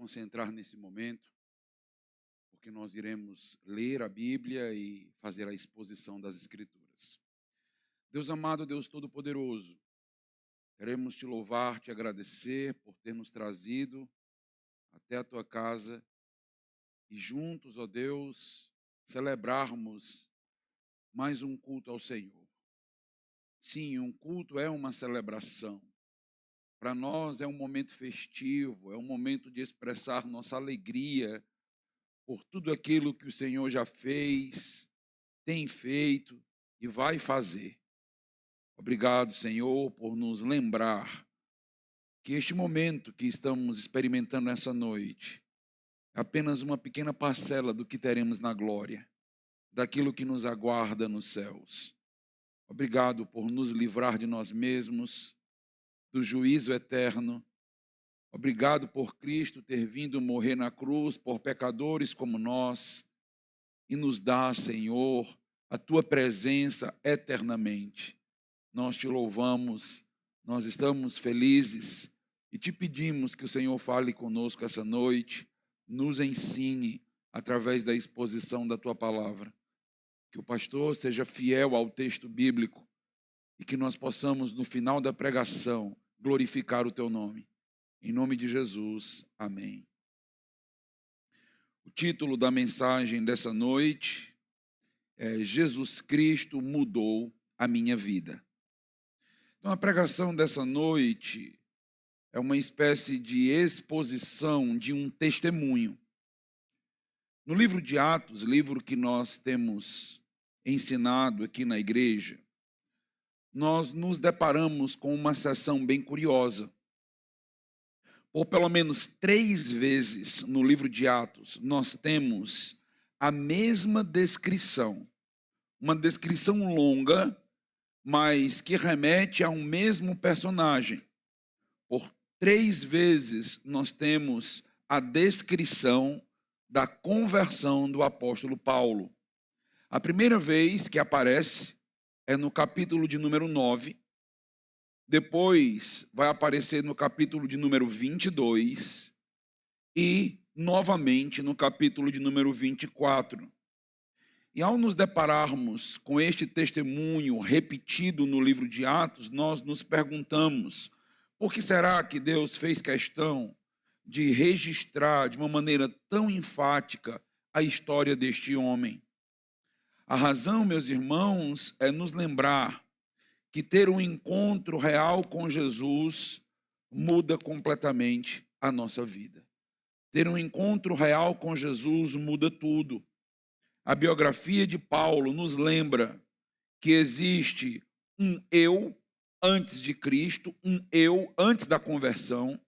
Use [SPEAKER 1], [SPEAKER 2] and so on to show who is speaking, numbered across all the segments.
[SPEAKER 1] concentrar nesse momento, porque nós iremos ler a Bíblia e fazer a exposição das Escrituras. Deus amado, Deus Todo-Poderoso, queremos te louvar, te agradecer por ter nos trazido até a tua casa e juntos, ó Deus, celebrarmos mais um culto ao Senhor. Sim, um culto é uma celebração. Para nós é um momento festivo, é um momento de expressar nossa alegria por tudo aquilo que o Senhor já fez, tem feito e vai fazer. Obrigado, Senhor, por nos lembrar que este momento que estamos experimentando essa noite é apenas uma pequena parcela do que teremos na glória, daquilo que nos aguarda nos céus. Obrigado por nos livrar de nós mesmos, do juízo eterno. Obrigado por Cristo ter vindo morrer na cruz por pecadores como nós e nos dar, Senhor, a tua presença eternamente. Nós te louvamos, nós estamos felizes e te pedimos que o Senhor fale conosco essa noite, nos ensine através da exposição da tua palavra. Que o pastor seja fiel ao texto bíblico e que nós possamos, no final da pregação, glorificar o teu nome. Em nome de Jesus, amém. O título da mensagem dessa noite é Jesus Cristo mudou a minha vida. Então, a pregação dessa noite é uma espécie de exposição de um testemunho. No livro de Atos, livro que nós temos ensinado aqui na igreja, nós nos deparamos com uma seção bem curiosa. Por pelo menos 3 vezes no livro de Atos, nós temos a mesma descrição. Uma descrição longa, mas que remete a um mesmo personagem. Por 3 vezes nós temos a descrição da conversão do apóstolo Paulo. A primeira vez que aparece é no capítulo de número 9. Depois vai aparecer no capítulo de número 22 e, novamente, no capítulo de número 24. E ao nos depararmos com este testemunho repetido no livro de Atos, nós nos perguntamos, por que será que Deus fez questão de registrar de uma maneira tão enfática a história deste homem? A razão, meus irmãos, é nos lembrar que ter um encontro real com Jesus muda completamente a nossa vida. Ter um encontro real com Jesus muda tudo. A biografia de Paulo nos lembra que existe um eu antes de Cristo, um eu antes da conversão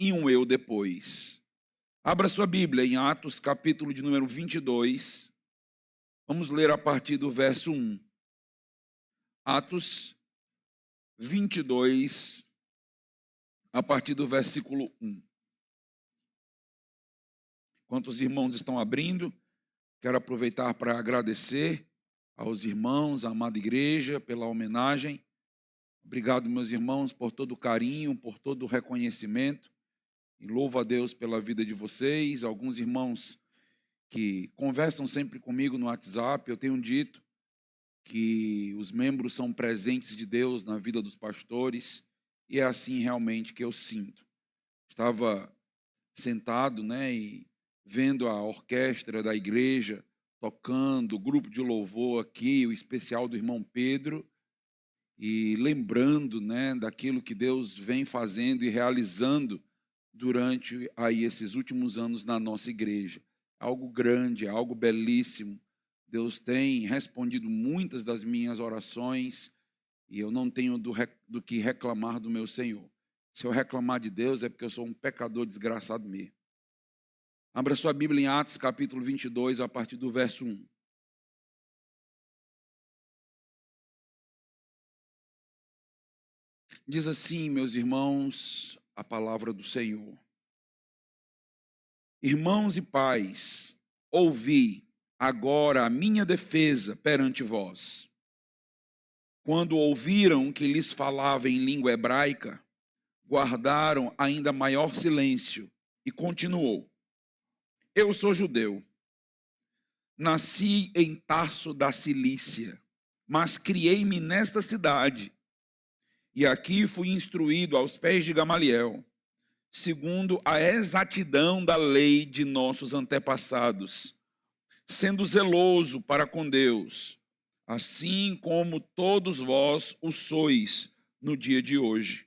[SPEAKER 1] e um eu depois. Abra sua Bíblia em Atos, capítulo de número 22. Vamos ler a partir do verso 1. Atos 22, a partir do versículo 1. Enquanto os irmãos estão abrindo, quero aproveitar para agradecer aos irmãos, à amada igreja, pela homenagem. Obrigado, meus irmãos, por todo o carinho, por todo o reconhecimento. E louvo a Deus pela vida de vocês. Alguns irmãos que conversam sempre comigo no WhatsApp, eu tenho dito que os membros são presentes de Deus na vida dos pastores, e é assim realmente que eu sinto. Estava sentado, e vendo a orquestra da igreja tocando, o grupo de louvor aqui, o especial do irmão Pedro, e lembrando, daquilo que Deus vem fazendo e realizando durante aí esses últimos anos na nossa igreja. Algo grande, algo belíssimo. Deus tem respondido muitas das minhas orações e eu não tenho do que reclamar do meu Senhor. Se eu reclamar de Deus é porque eu sou um pecador desgraçado mesmo. Abra sua Bíblia em Atos, capítulo 22, a partir do verso 1. Diz assim, meus irmãos, a palavra do Senhor. Irmãos e pais, ouvi agora a minha defesa perante vós. Quando ouviram que lhes falava em língua hebraica, guardaram ainda maior silêncio, E continuou: eu sou judeu, nasci em Tarso da Cilícia, mas criei-me nesta cidade, e aqui fui instruído aos pés de Gamaliel, segundo a exatidão da lei de nossos antepassados, sendo zeloso para com Deus, assim como todos vós o sois no dia de hoje.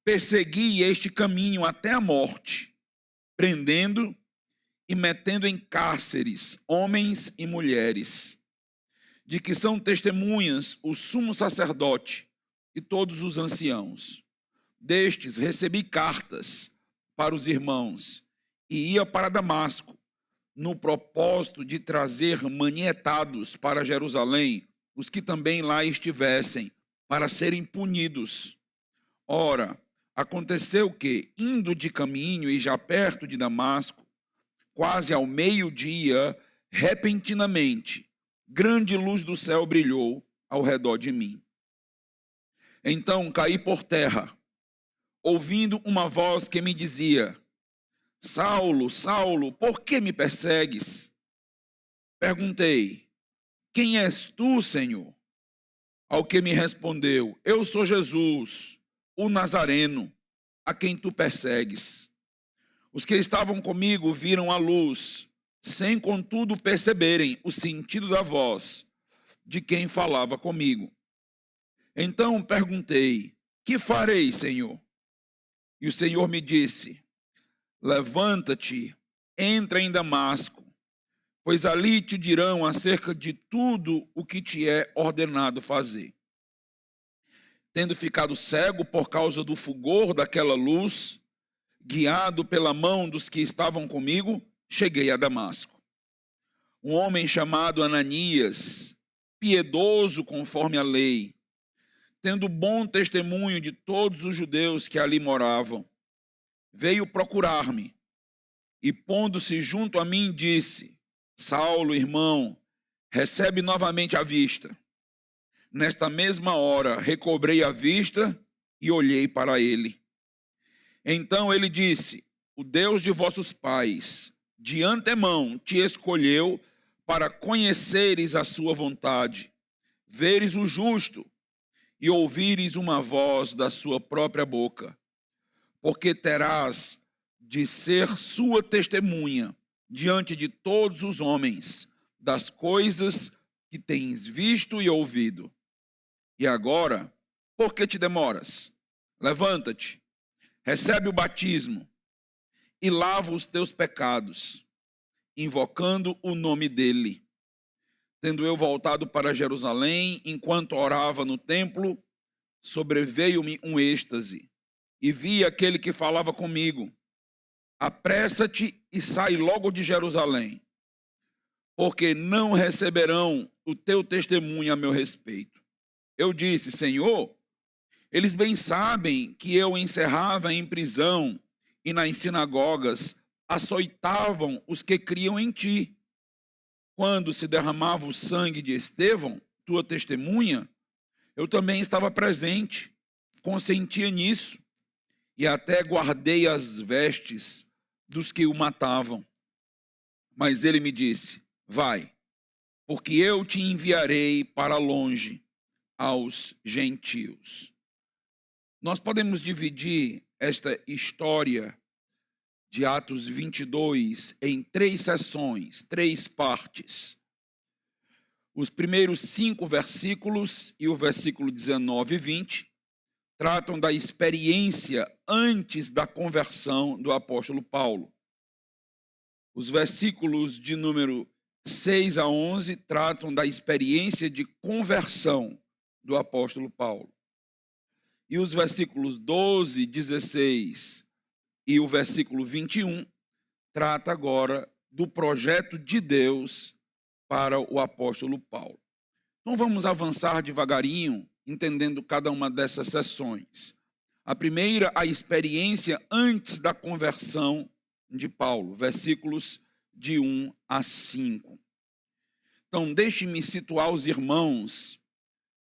[SPEAKER 1] Persegui este caminho até a morte, prendendo e metendo em cárceres homens e mulheres, de que são testemunhas o sumo sacerdote e todos os anciãos. Destes recebi cartas para os irmãos e ia para Damasco, no propósito de trazer manietados para Jerusalém os que também lá estivessem, para serem punidos. Ora, aconteceu que, indo de caminho e já perto de Damasco, quase ao meio-dia, repentinamente, grande luz do céu brilhou ao redor de mim. Então caí por terra, ouvindo uma voz que me dizia: Saulo, Saulo, por que me persegues? Perguntei: quem és tu, Senhor? Ao que me respondeu: eu sou Jesus, o Nazareno, a quem tu persegues. Os que estavam comigo viram a luz, sem contudo perceberem o sentido da voz de quem falava comigo. Então perguntei: que farei, Senhor? E o Senhor me disse: levanta-te, entra em Damasco, pois ali te dirão acerca de tudo o que te é ordenado fazer. Tendo ficado cego por causa do fulgor daquela luz, guiado pela mão dos que estavam comigo, cheguei a Damasco. Um homem chamado Ananias, piedoso conforme a lei, tendo bom testemunho de todos os judeus que ali moravam, veio procurar-me e, pondo-se junto a mim, disse: Saulo, irmão, recebe novamente a vista. Nesta mesma hora, recobrei a vista e olhei para ele. Então ele disse: o Deus de vossos pais, de antemão, te escolheu para conheceres a sua vontade, veres o justo e ouvires uma voz da sua própria boca, porque terás de ser sua testemunha diante de todos os homens das coisas que tens visto e ouvido. E agora, por que te demoras? Levanta-te, recebe o batismo e lava os teus pecados, invocando o nome dele. Tendo eu voltado para Jerusalém, enquanto orava no templo, sobreveio-me um êxtase, e vi aquele que falava comigo: apressa-te e sai logo de Jerusalém, porque não receberão o teu testemunho a meu respeito. Eu disse: Senhor, eles bem sabem que eu encerrava em prisão e nas sinagogas açoitavam os que criam em ti. Quando se derramava o sangue de Estevão, tua testemunha, eu também estava presente, consentia nisso, e até guardei as vestes dos que o matavam. Mas ele me disse: vai, porque eu te enviarei para longe aos gentios. Nós podemos dividir esta história de Atos 22 em 3 sessões, 3 partes. Os primeiros 5 versículos e o versículo 19 e 20 tratam da experiência antes da conversão do apóstolo Paulo. Os versículos de número 6 a 11 tratam da experiência de conversão do apóstolo Paulo. E os versículos 12, 16 e o versículo 21 trata agora do projeto de Deus para o apóstolo Paulo. Então vamos avançar devagarinho, entendendo cada uma dessas sessões. A primeira, a experiência antes da conversão de Paulo, versículos de 1 a 5. Então, deixe-me situar os irmãos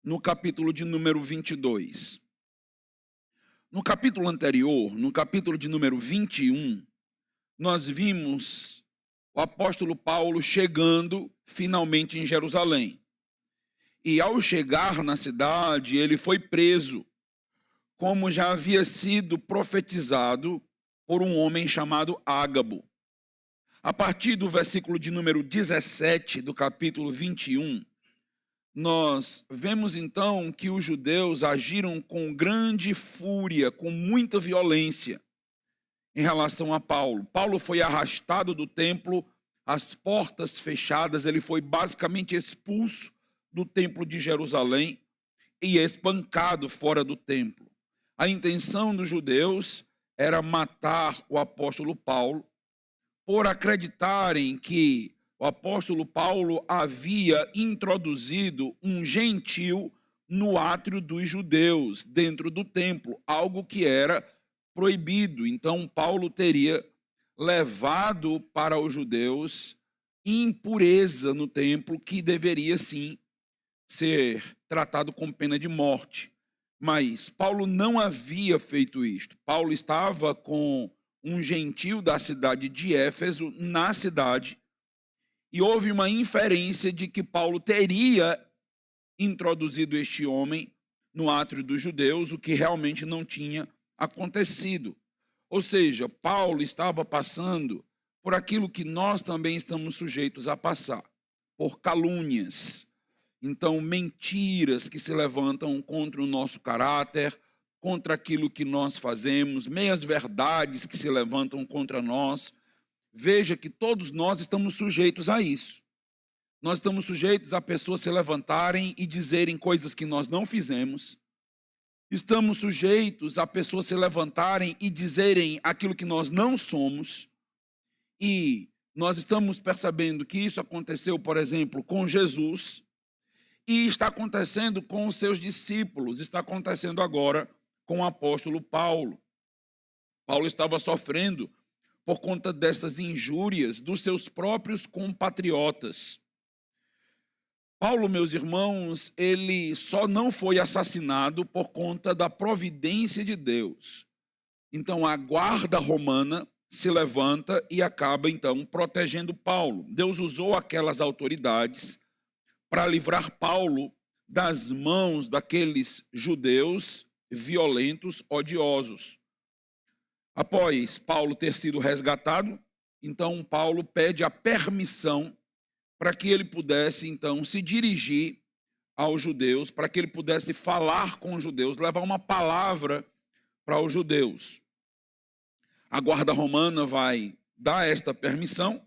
[SPEAKER 1] no capítulo de número 22. No capítulo anterior, no capítulo de número 21, nós vimos o apóstolo Paulo chegando finalmente em Jerusalém. E ao chegar na cidade, ele foi preso, como já havia sido profetizado por um homem chamado Ágabo. A partir do versículo de número 17 do capítulo 21, nós vemos então que os judeus agiram com grande fúria, com muita violência em relação a Paulo. Paulo foi arrastado do templo, as portas fechadas, ele foi basicamente expulso do templo de Jerusalém e espancado fora do templo. A intenção dos judeus era matar o apóstolo Paulo, por acreditarem que o apóstolo Paulo havia introduzido um gentil no átrio dos judeus, dentro do templo, algo que era proibido. Então, Paulo teria levado para os judeus impureza no templo, que deveria, sim, ser tratado com pena de morte. Mas Paulo não havia feito isto. Paulo estava com um gentil da cidade de Éfeso na cidade, e houve uma inferência de que Paulo teria introduzido este homem no átrio dos judeus, o que realmente não tinha acontecido. Ou seja, Paulo estava passando por aquilo que nós também estamos sujeitos a passar, por calúnias. Então, mentiras que se levantam contra o nosso caráter, contra aquilo que nós fazemos, meias verdades que se levantam contra nós. Veja que todos nós estamos sujeitos a isso. Nós estamos sujeitos a pessoas se levantarem e dizerem coisas que nós não fizemos. Estamos sujeitos a pessoas se levantarem e dizerem aquilo que nós não somos. E nós estamos percebendo que isso aconteceu, por exemplo, com Jesus, e está acontecendo com os seus discípulos, está acontecendo agora com o apóstolo Paulo. Paulo estava sofrendo por conta dessas injúrias dos seus próprios compatriotas. Paulo, meus irmãos, ele só não foi assassinado por conta da providência de Deus. Então, a guarda romana se levanta e acaba, então, protegendo Paulo. Deus usou aquelas autoridades para livrar Paulo das mãos daqueles judeus violentos, odiosos. Após Paulo ter sido resgatado, então Paulo pede a permissão para que ele pudesse, então, se dirigir aos judeus, para que ele pudesse falar com os judeus, levar uma palavra para os judeus. A guarda romana vai dar esta permissão,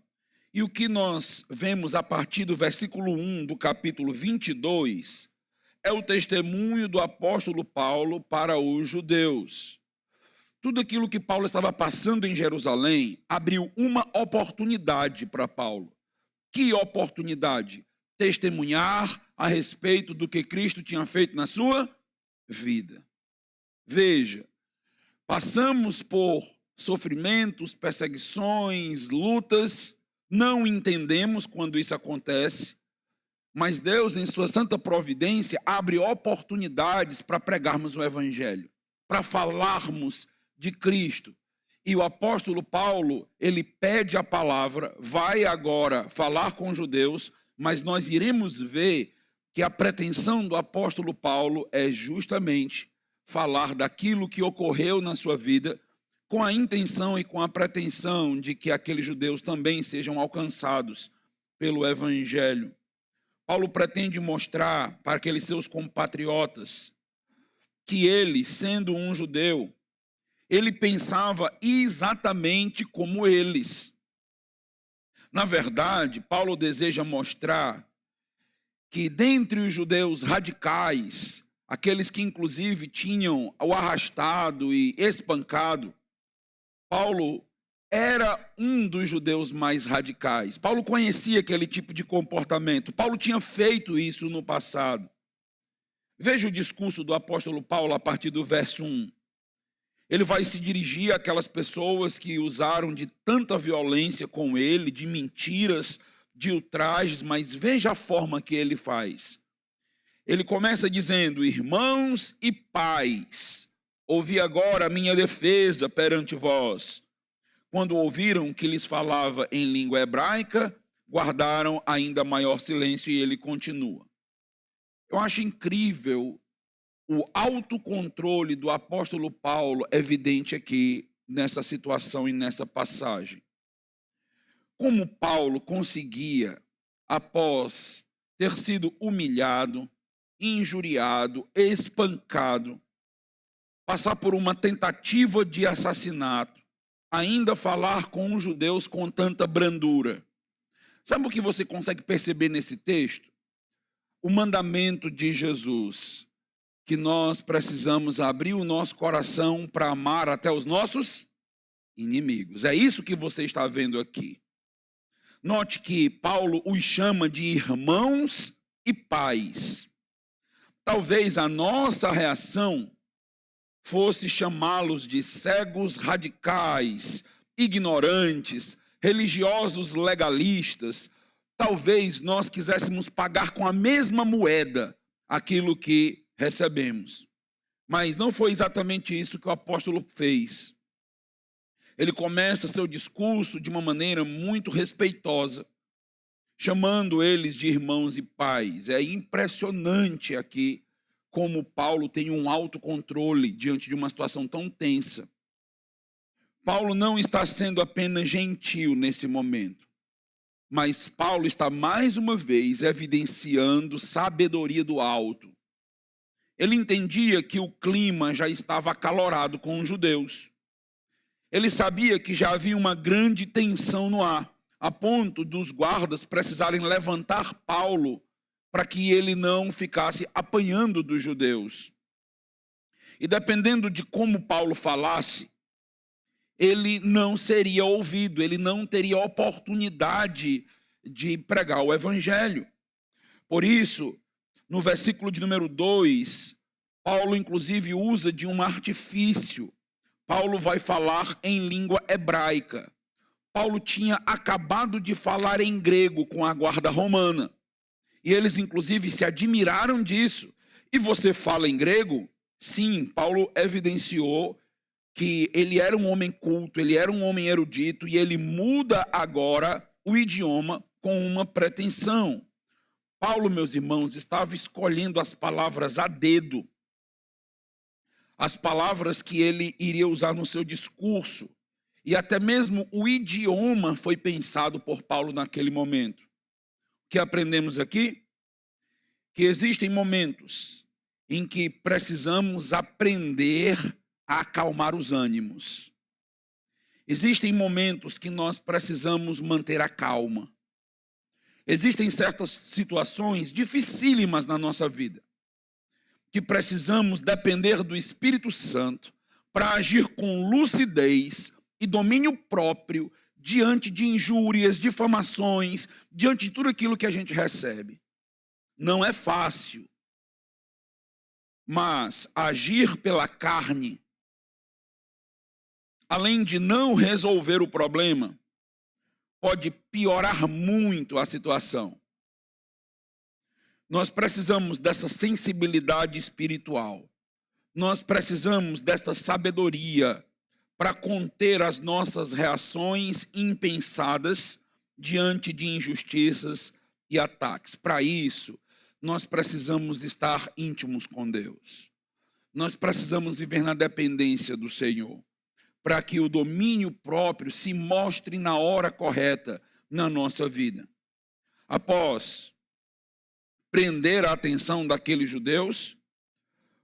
[SPEAKER 1] e o que nós vemos a partir do versículo 1 do capítulo 22 é o testemunho do apóstolo Paulo para os judeus. Tudo aquilo que Paulo estava passando em Jerusalém abriu uma oportunidade para Paulo. Que oportunidade? Testemunhar a respeito do que Cristo tinha feito na sua vida. Veja, passamos por sofrimentos, perseguições, lutas, não entendemos quando isso acontece, mas Deus, em sua santa providência, abre oportunidades para pregarmos o evangelho, para falarmos de Cristo. E o apóstolo Paulo, ele pede a palavra, vai agora falar com os judeus, mas nós iremos ver que a pretensão do apóstolo Paulo é justamente falar daquilo que ocorreu na sua vida, com a intenção e com a pretensão de que aqueles judeus também sejam alcançados pelo evangelho. Paulo pretende mostrar para aqueles seus compatriotas que ele, sendo um judeu, ele pensava exatamente como eles. Na verdade, Paulo deseja mostrar que dentre os judeus radicais, aqueles que inclusive tinham o arrastado e espancado, Paulo era um dos judeus mais radicais. Paulo conhecia aquele tipo de comportamento. Paulo tinha feito isso no passado. Veja o discurso do apóstolo Paulo a partir do verso 1. Ele vai se dirigir àquelas pessoas que usaram de tanta violência com ele, de mentiras, de ultrajes, mas veja a forma que ele faz. Ele começa dizendo: irmãos e pais. ouvi agora a minha defesa perante vós. Quando ouviram que lhes falava em língua hebraica, guardaram ainda maior silêncio, e ele continua. Eu acho incrível o autocontrole do apóstolo Paulo evidente aqui nessa situação e nessa passagem. Como Paulo conseguia, após ter sido humilhado, injuriado, espancado, passar por uma tentativa de assassinato, ainda falar com os judeus com tanta brandura. Sabe o que você consegue perceber nesse texto? O mandamento de Jesus, que nós precisamos abrir o nosso coração para amar até os nossos inimigos. É isso que você está vendo aqui. Note que Paulo os chama de irmãos e pais. Talvez a nossa reação fosse chamá-los de cegos radicais, ignorantes, religiosos legalistas. Talvez nós quiséssemos pagar com a mesma moeda aquilo que recebemos. Mas não foi exatamente isso que o apóstolo fez. Ele começa seu discurso de uma maneira muito respeitosa, chamando eles de irmãos e pais. É impressionante aqui como Paulo tem um autocontrole diante de uma situação tão tensa. Paulo não está sendo apenas gentil nesse momento, mas Paulo está mais uma vez evidenciando sabedoria do alto. Ele entendia que o clima já estava acalorado com os judeus. Ele sabia que já havia uma grande tensão no ar, a ponto dos guardas precisarem levantar Paulo para que ele não ficasse apanhando dos judeus. E dependendo de como Paulo falasse, ele não seria ouvido, ele não teria oportunidade de pregar o evangelho. Por isso, no versículo de número 2, Paulo inclusive usa de um artifício. Paulo vai falar em língua hebraica. Paulo tinha acabado de falar em grego com a guarda romana. E eles, inclusive, se admiraram disso. E você fala em grego? Sim, Paulo evidenciou que ele era um homem culto, ele era um homem erudito, e ele muda agora o idioma com uma pretensão. Paulo, meus irmãos, estava escolhendo as palavras a dedo, as palavras que ele iria usar no seu discurso. E até mesmo o idioma foi pensado por Paulo naquele momento. O que aprendemos aqui? Que existem momentos em que precisamos aprender a acalmar os ânimos. Existem momentos que nós precisamos manter a calma. Existem certas situações dificílimas na nossa vida, que precisamos depender do Espírito Santo para agir com lucidez e domínio próprio diante de injúrias, difamações, diante de tudo aquilo que a gente recebe. Não é fácil, mas agir pela carne, além de não resolver o problema, pode piorar muito a situação. Nós precisamos dessa sensibilidade espiritual. Nós precisamos dessa sabedoria para conter as nossas reações impensadas diante de injustiças e ataques. Para isso, nós precisamos estar íntimos com Deus. Nós precisamos viver na dependência do Senhor, para que o domínio próprio se mostre na hora correta na nossa vida. Após prender a atenção daqueles judeus,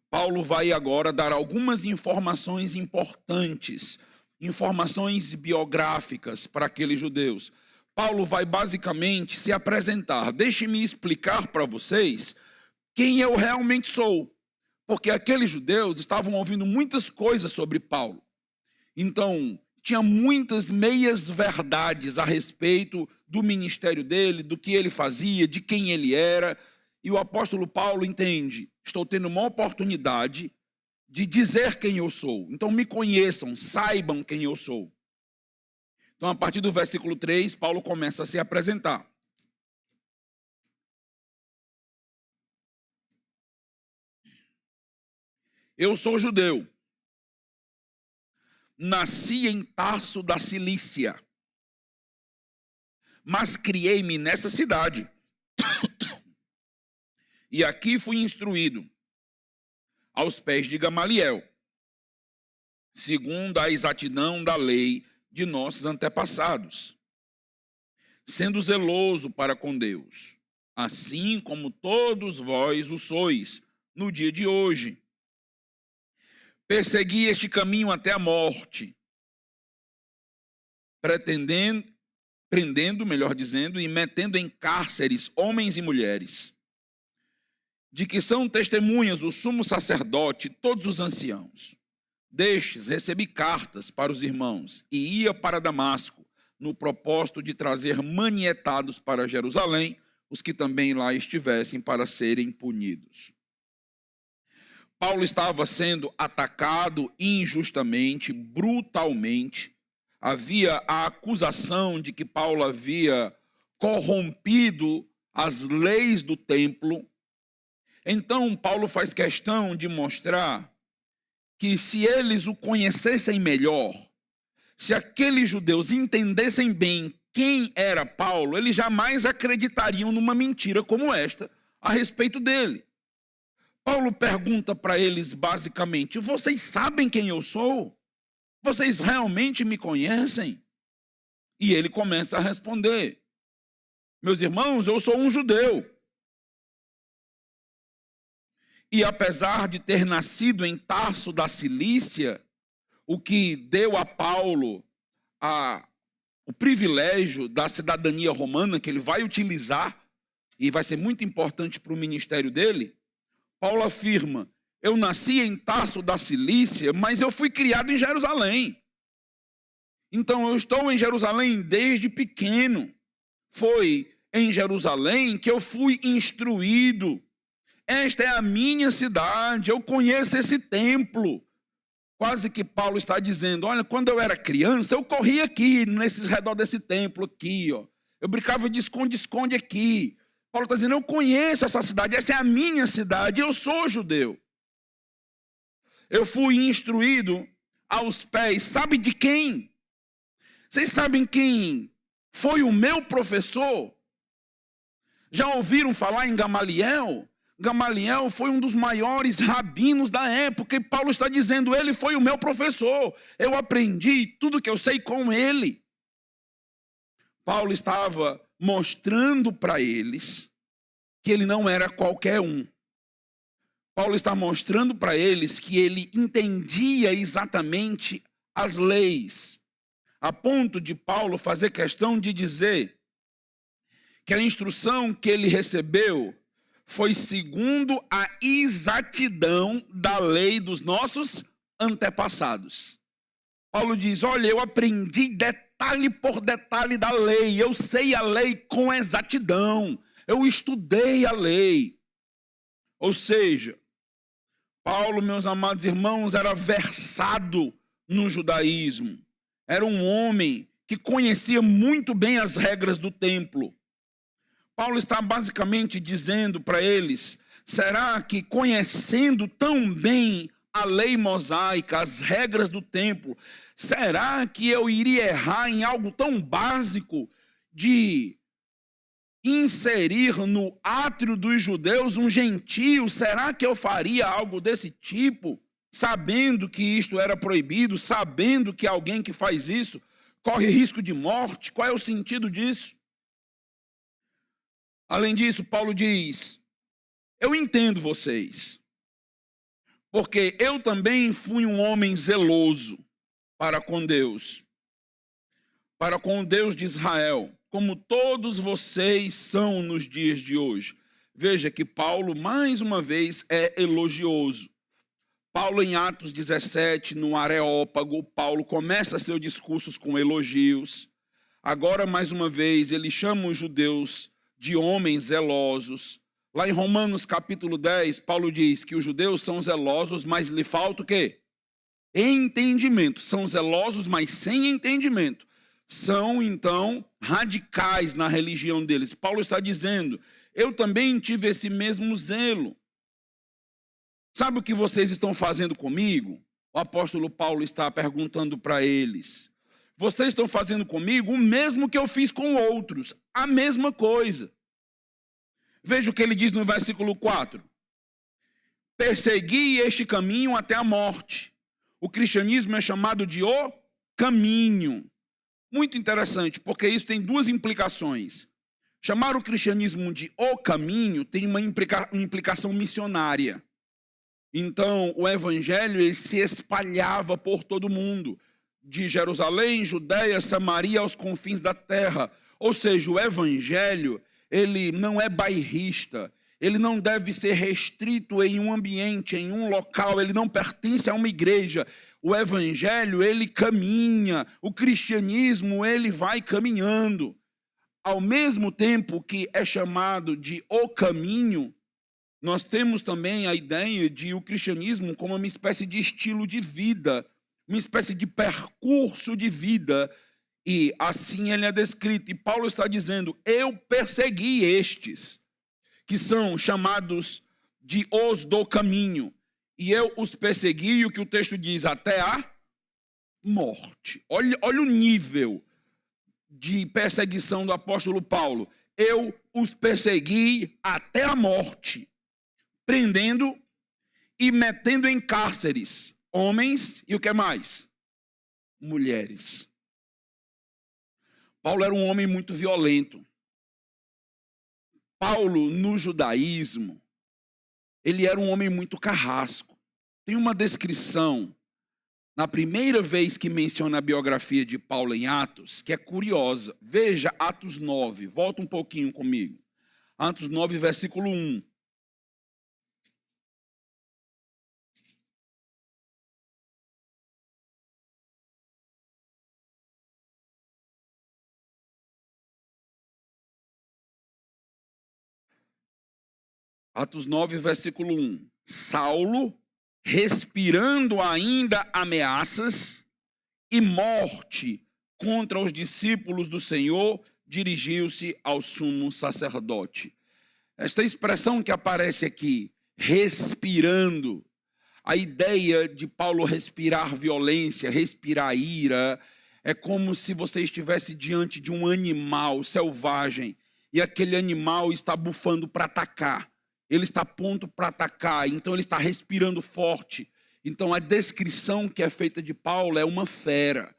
[SPEAKER 1] Paulo vai agora dar algumas informações importantes, informações biográficas para aqueles judeus. Paulo vai basicamente se apresentar. Deixe-me explicar para vocês quem eu realmente sou, porque aqueles judeus estavam ouvindo muitas coisas sobre Paulo. Então, tinha muitas meias verdades a respeito do ministério dele, do que ele fazia, de quem ele era. E o apóstolo Paulo entende, estou tendo uma oportunidade de dizer quem eu sou. Então me conheçam, saibam quem eu sou. Então a partir do versículo 3, Paulo começa a se apresentar. Eu sou judeu, nasci em Tarso da Cilícia, mas criei-me nessa cidade. E aqui fui instruído aos pés de Gamaliel, segundo a exatidão da lei de nossos antepassados, sendo zeloso para com Deus, assim como todos vós o sois no dia de hoje. Persegui este caminho até a morte, prendendo, melhor dizendo, e metendo em cárceres homens e mulheres, de que são testemunhas o sumo sacerdote e todos os anciãos. Destes recebi cartas para os irmãos e ia para Damasco, no propósito de trazer manietados para Jerusalém os que também lá estivessem para serem punidos. Paulo estava sendo atacado injustamente, brutalmente. Havia a acusação de que Paulo havia corrompido as leis do templo. Então, Paulo faz questão de mostrar que se eles o conhecessem melhor, se aqueles judeus entendessem bem quem era Paulo, eles jamais acreditariam numa mentira como esta a respeito dele. Paulo pergunta para eles basicamente: vocês sabem quem eu sou? Vocês realmente me conhecem? E ele começa a responder: meus irmãos, eu sou um judeu. E apesar de ter nascido em Tarso da Cilícia, o que deu a Paulo o privilégio da cidadania romana, que ele vai utilizar, e vai ser muito importante para o ministério dele, Paulo afirma: eu nasci em Tarso da Cilícia, mas eu fui criado em Jerusalém. Então eu estou em Jerusalém desde pequeno. Foi em Jerusalém que eu fui instruído. Esta é a minha cidade, eu conheço esse templo. Quase que Paulo está dizendo: olha, quando eu era criança, eu corria aqui, nesses redor desse templo aqui, ó. Eu brincava de esconde-esconde aqui. Paulo está dizendo: eu conheço essa cidade, essa é a minha cidade, eu sou judeu. Eu fui instruído aos pés, sabe de quem? Vocês sabem quem foi o meu professor? Já ouviram falar em Gamaliel? Gamaliel foi um dos maiores rabinos da época, e Paulo está dizendo: ele foi o meu professor, eu aprendi tudo que eu sei com ele. Paulo estava mostrando para eles que ele não era qualquer um. Paulo está mostrando para eles que ele entendia exatamente as leis, a ponto de Paulo fazer questão de dizer que a instrução que ele recebeu foi segundo a exatidão da lei dos nossos antepassados. Paulo diz: olha, eu aprendi detalhe por detalhe da lei, eu sei a lei com exatidão, eu estudei a lei. Ou seja, Paulo, meus amados irmãos, era versado no judaísmo, era um homem que conhecia muito bem as regras do templo. Paulo está basicamente dizendo para eles: será que conhecendo tão bem a lei mosaica, as regras do templo, será que eu iria errar em algo tão básico de inserir no átrio dos judeus um gentio? Será que eu faria algo desse tipo, sabendo que isto era proibido, sabendo que alguém que faz isso corre risco de morte? Qual é o sentido disso? Além disso, Paulo diz: eu entendo vocês, porque eu também fui um homem zeloso para com Deus, para com o Deus de Israel, como todos vocês são nos dias de hoje. Veja que Paulo, mais uma vez, é elogioso. Paulo, em Atos 17, no Areópago, Paulo começa seus discursos com elogios. Agora, mais uma vez, ele chama os judeus de homens zelosos. Lá em Romanos capítulo 10, Paulo diz que os judeus são zelosos, mas lhe falta o quê? Entendimento. São zelosos, mas sem entendimento. São, então, radicais na religião deles. Paulo está dizendo: eu também tive esse mesmo zelo. Sabe o que vocês estão fazendo comigo? O apóstolo Paulo está perguntando para eles: vocês estão fazendo comigo o mesmo que eu fiz com outros, a mesma coisa. Veja o que ele diz no versículo 4. Persegui este caminho até a morte. O cristianismo é chamado de o caminho. Muito interessante, porque isso tem duas implicações. Chamar o cristianismo de o caminho tem uma implicação missionária. Então, o evangelho ele se espalhava por todo mundo, de Jerusalém, Judeia, Samaria, aos confins da terra. Ou seja, o evangelho ele não é bairrista, ele não deve ser restrito em um ambiente, em um local, ele não pertence a uma igreja. O evangelho, ele caminha, o cristianismo, ele vai caminhando. Ao mesmo tempo que é chamado de o caminho, nós temos também a ideia de o cristianismo como uma espécie de estilo de vida, uma espécie de percurso de vida. E assim ele é descrito. E Paulo está dizendo, eu persegui estes, que são chamados de os do caminho. E eu os persegui, o que o texto diz, até a morte. Olha o nível de perseguição do apóstolo Paulo. Eu os persegui até a morte, prendendo e metendo em cárceres homens e o que mais? Mulheres. Paulo era um homem muito violento. Paulo, no judaísmo, ele era um homem muito carrasco. Tem uma descrição, na primeira vez que menciona a biografia de Paulo em Atos, que é curiosa. Veja Atos 9, volta um pouquinho comigo. Atos 9, versículo 1. Atos 9, versículo 1. Saulo, respirando ainda ameaças e morte contra os discípulos do Senhor, dirigiu-se ao sumo sacerdote. Esta expressão que aparece aqui, respirando, a ideia de Paulo respirar violência, respirar ira, é como se você estivesse diante de um animal selvagem e aquele animal está bufando para atacar. Ele está pronto para atacar, então ele está respirando forte. Então a descrição que é feita de Paulo é uma fera.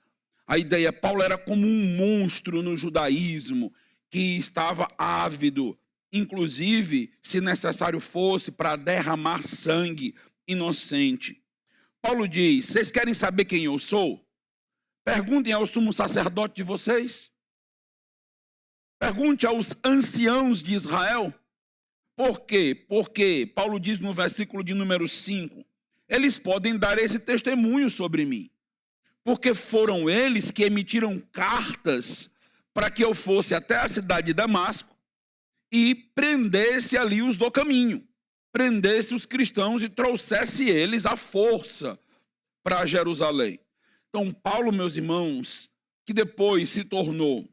[SPEAKER 1] A ideia, Paulo era como um monstro no judaísmo, que estava ávido, inclusive, se necessário fosse, para derramar sangue inocente. Paulo diz, vocês querem saber quem eu sou? Perguntem ao sumo sacerdote de vocês. Pergunte aos anciãos de Israel. Por quê? Porque Paulo diz no versículo de número 5, eles podem dar esse testemunho sobre mim, porque foram eles que emitiram cartas para que eu fosse até a cidade de Damasco e prendesse ali os do caminho, prendesse os cristãos e trouxesse eles à força para Jerusalém. Então, Paulo, meus irmãos, que depois se tornou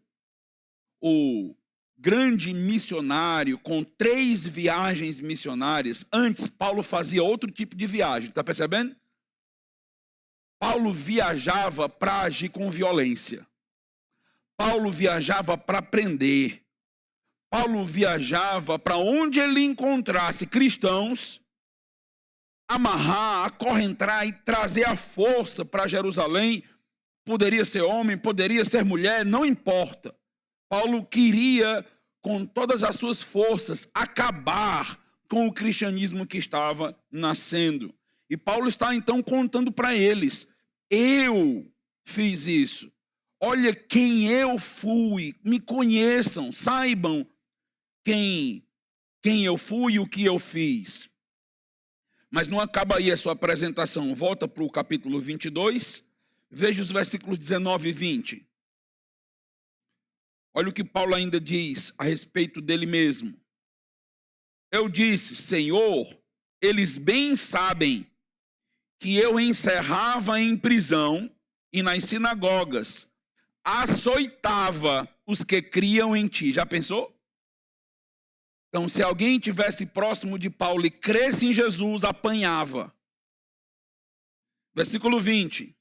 [SPEAKER 1] o grande missionário, com 3 viagens missionárias. Antes, Paulo fazia outro tipo de viagem, está percebendo? Paulo viajava para agir com violência. Paulo viajava para prender. Paulo viajava para onde ele encontrasse cristãos, amarrar, acorrentar e trazer a força para Jerusalém. Poderia ser homem, poderia ser mulher, não importa. Paulo queria, com todas as suas forças, acabar com o cristianismo que estava nascendo. E Paulo está então contando para eles, eu fiz isso. Olha quem eu fui, me conheçam, saibam quem eu fui e o que eu fiz. Mas não acaba aí a sua apresentação. Volta para o capítulo 22, veja os versículos 19 e 20. Olha o que Paulo ainda diz a respeito dele mesmo. Eu disse, Senhor, eles bem sabem que eu encerrava em prisão e nas sinagogas, açoitava os que criam em ti. Já pensou? Então, se alguém estivesse próximo de Paulo e cresce em Jesus, apanhava. Versículo 20.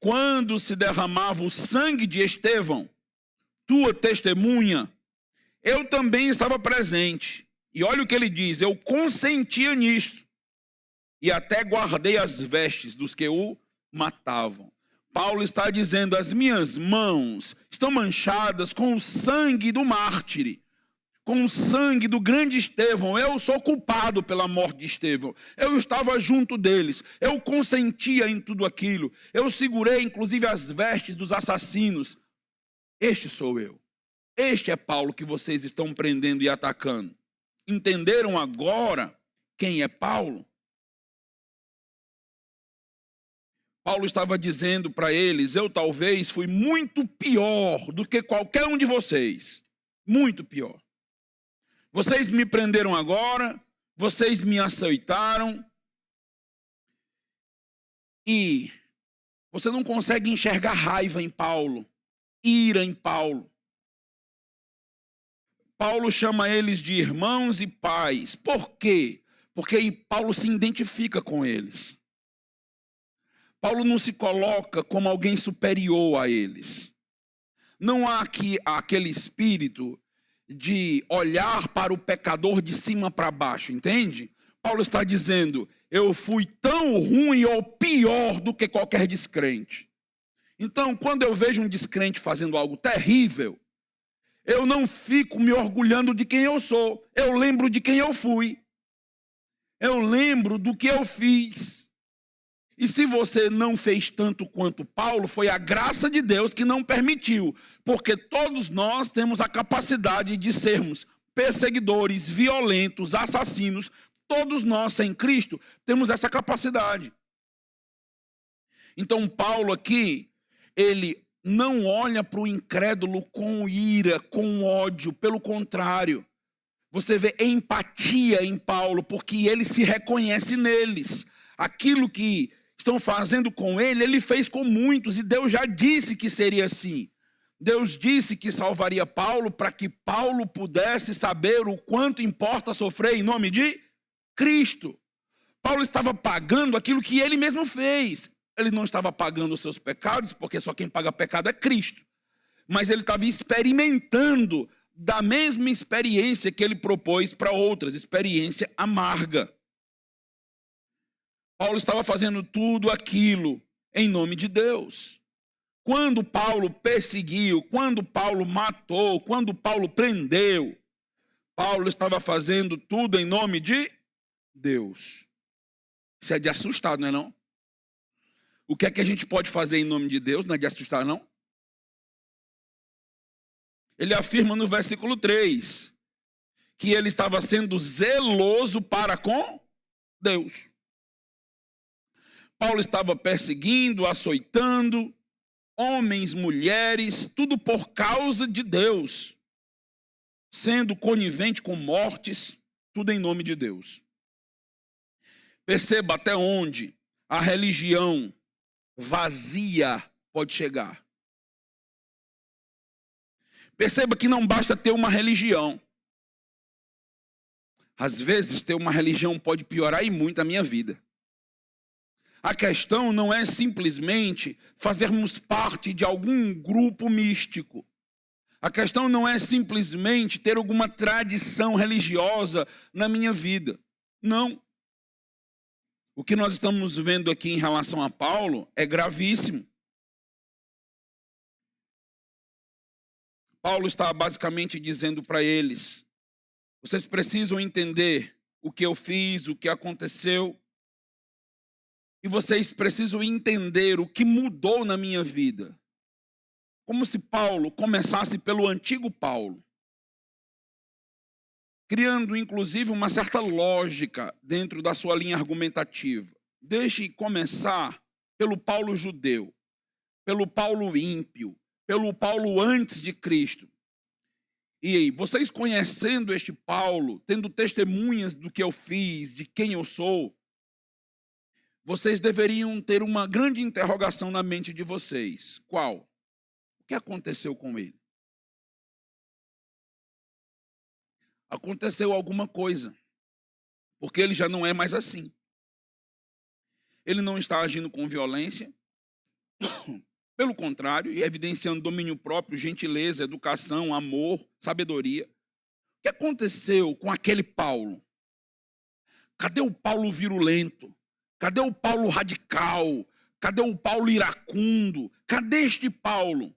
[SPEAKER 1] Quando se derramava o sangue de Estevão, tua testemunha, eu também estava presente. E olha o que ele diz, eu consentia nisso. E até guardei as vestes dos que o matavam. Paulo está dizendo, as minhas mãos estão manchadas com o sangue do mártir, com o sangue do grande Estevão. Eu sou culpado pela morte de Estevão. Eu estava junto deles. Eu consentia em tudo aquilo. Eu segurei, inclusive, as vestes dos assassinos. Este sou eu. Este é Paulo que vocês estão prendendo e atacando. Entenderam agora quem é Paulo? Paulo estava dizendo para eles, eu talvez fui muito pior do que qualquer um de vocês. Muito pior. Vocês me prenderam agora, vocês me aceitaram. E você não consegue enxergar raiva em Paulo, ira em Paulo. Paulo chama eles de irmãos e pais. Por quê? Porque Paulo se identifica com eles. Paulo não se coloca como alguém superior a eles. Não há aqui aquele espírito de olhar para o pecador de cima para baixo, entende? Paulo está dizendo, eu fui tão ruim ou pior do que qualquer descrente. Então, quando eu vejo um descrente fazendo algo terrível, eu não fico me orgulhando de quem eu sou. Eu lembro de quem eu fui. Eu lembro do que eu fiz. E se você não fez tanto quanto Paulo, foi a graça de Deus que não permitiu. Porque todos nós temos a capacidade de sermos perseguidores, violentos, assassinos. Todos nós, sem Cristo, temos essa capacidade. Então, Paulo aqui, ele não olha para o incrédulo com ira, com ódio. Pelo contrário, você vê empatia em Paulo, porque ele se reconhece neles. Aquilo que estão fazendo com ele, ele fez com muitos, e Deus já disse que seria assim. Deus disse que salvaria Paulo para que Paulo pudesse saber o quanto importa sofrer em nome de Cristo. Paulo estava pagando aquilo que ele mesmo fez. Ele não estava pagando os seus pecados, porque só quem paga pecado é Cristo. Mas ele estava experimentando da mesma experiência que ele propôs para outras, experiência amarga. Paulo estava fazendo tudo aquilo em nome de Deus. Quando Paulo perseguiu, quando Paulo matou, quando Paulo prendeu, Paulo estava fazendo tudo em nome de Deus. Isso é de assustar, não é não? O que é que a gente pode fazer em nome de Deus? Não é de assustar, não? Ele afirma no versículo 3 que ele estava sendo zeloso para com Deus. Paulo estava perseguindo, açoitando, homens, mulheres, tudo por causa de Deus, sendo conivente com mortes, tudo em nome de Deus. Perceba até onde a religião vazia pode chegar. Perceba que não basta ter uma religião. Às vezes, ter uma religião pode piorar e muito a minha vida. A questão não é simplesmente fazermos parte de algum grupo místico. A questão não é simplesmente ter alguma tradição religiosa na minha vida. Não. O que nós estamos vendo aqui em relação a Paulo é gravíssimo. Paulo está basicamente dizendo para eles, vocês precisam entender o que eu fiz, o que aconteceu. E vocês precisam entender o que mudou na minha vida. Como se Paulo começasse pelo antigo Paulo. Criando, inclusive, uma certa lógica dentro da sua linha argumentativa. Deixe começar pelo Paulo judeu, pelo Paulo ímpio, pelo Paulo antes de Cristo. E aí, vocês conhecendo este Paulo, tendo testemunhas do que eu fiz, de quem eu sou, vocês deveriam ter uma grande interrogação na mente de vocês. Qual? O que aconteceu com ele? Aconteceu alguma coisa, porque ele já não é mais assim. ele não está agindo com violência. Pelo contrário, e evidenciando domínio próprio, gentileza, educação, amor, sabedoria. O que aconteceu com aquele Paulo? Cadê o Paulo virulento? Cadê o Paulo radical? Cadê o Paulo iracundo? Cadê este Paulo?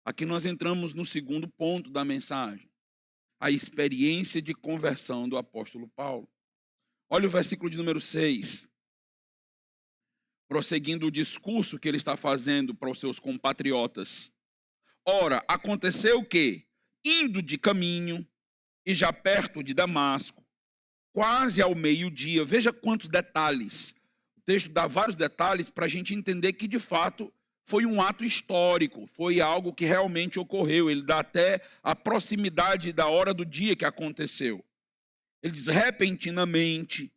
[SPEAKER 1] Aqui nós entramos no segundo ponto da mensagem. A experiência de conversão do apóstolo Paulo. Olha o versículo de número 6. Prosseguindo o discurso que ele está fazendo para os seus compatriotas. Ora, aconteceu que, indo de caminho, e já perto de Damasco, quase ao meio-dia, veja quantos detalhes. O texto dá vários detalhes para a gente entender que, de fato, foi um ato histórico, foi algo que realmente ocorreu. Ele dá até a proximidade da hora do dia que aconteceu. Ele diz, repentinamente,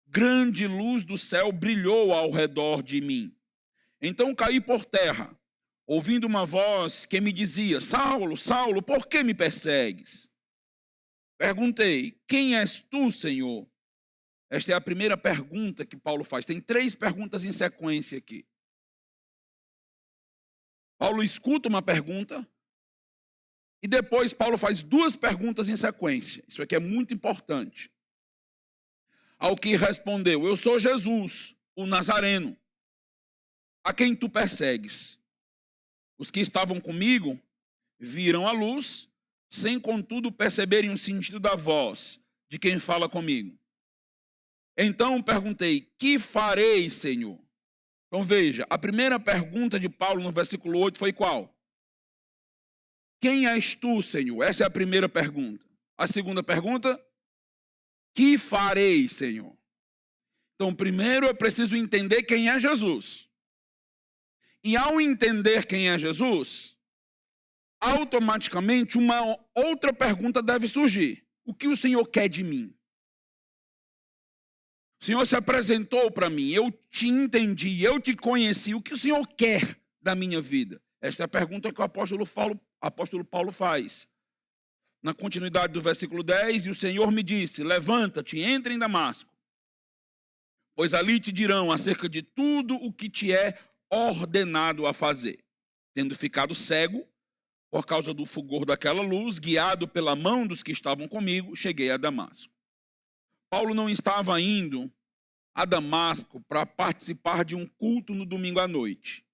[SPEAKER 1] grande luz do céu brilhou ao redor de mim. Então caí por terra, ouvindo uma voz que me dizia, Saulo, Saulo, por que me persegues? Perguntei, quem és tu, Senhor? Esta é a primeira pergunta que Paulo faz. Tem 3 perguntas em sequência aqui. Paulo escuta uma pergunta e depois Paulo faz 2 perguntas em sequência. Isso aqui é muito importante. Ao que respondeu, eu sou Jesus, o Nazareno, a quem tu persegues. Os que estavam comigo viram a luz, sem contudo perceberem o sentido da voz de quem fala comigo. Então perguntei, que farei, Senhor? Então veja, a primeira pergunta de Paulo no versículo 8 foi qual? Quem és tu, Senhor? Essa é a primeira pergunta. A segunda pergunta, que farei, Senhor? Então, primeiro eu preciso entender quem é Jesus. E ao entender quem é Jesus, automaticamente uma outra pergunta deve surgir. O que o Senhor quer de mim? O Senhor se apresentou para mim, eu te entendi, eu te conheci. O que o Senhor quer da minha vida? Essa é a pergunta que o apóstolo Paulo faz. Na continuidade do versículo 10, e o Senhor me disse, levanta-te, entra em Damasco, pois ali te dirão acerca de tudo o que te é ordenado a fazer. Tendo ficado cego, por causa do fulgor daquela luz, guiado pela mão dos que estavam comigo, cheguei a Damasco. Paulo não estava indo a Damasco para participar de um culto no domingo à noite.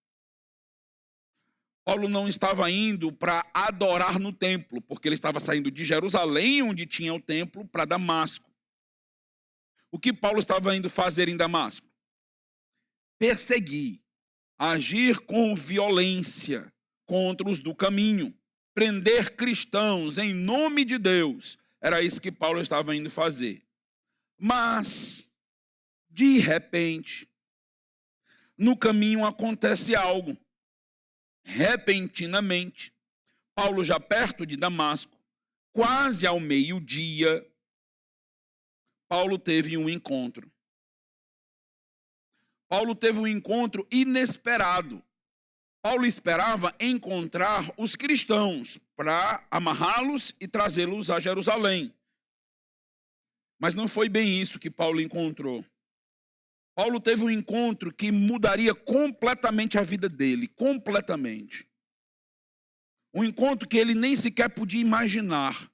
[SPEAKER 1] Paulo não estava indo para adorar no templo, porque ele estava saindo de Jerusalém, onde tinha o templo, para Damasco. O que Paulo estava indo fazer em Damasco? Perseguir, agir com violência contra os do caminho, prender cristãos em nome de Deus. Era isso que Paulo estava indo fazer. Mas, de repente, no caminho acontece algo. Repentinamente, Paulo já perto de Damasco, quase ao meio-dia, Paulo teve um encontro. Paulo teve um encontro inesperado. Paulo esperava encontrar os cristãos para amarrá-los e trazê-los a Jerusalém. Mas não foi bem isso que Paulo encontrou. Paulo teve um encontro que mudaria completamente a vida dele, completamente. Um encontro que ele nem sequer podia imaginar.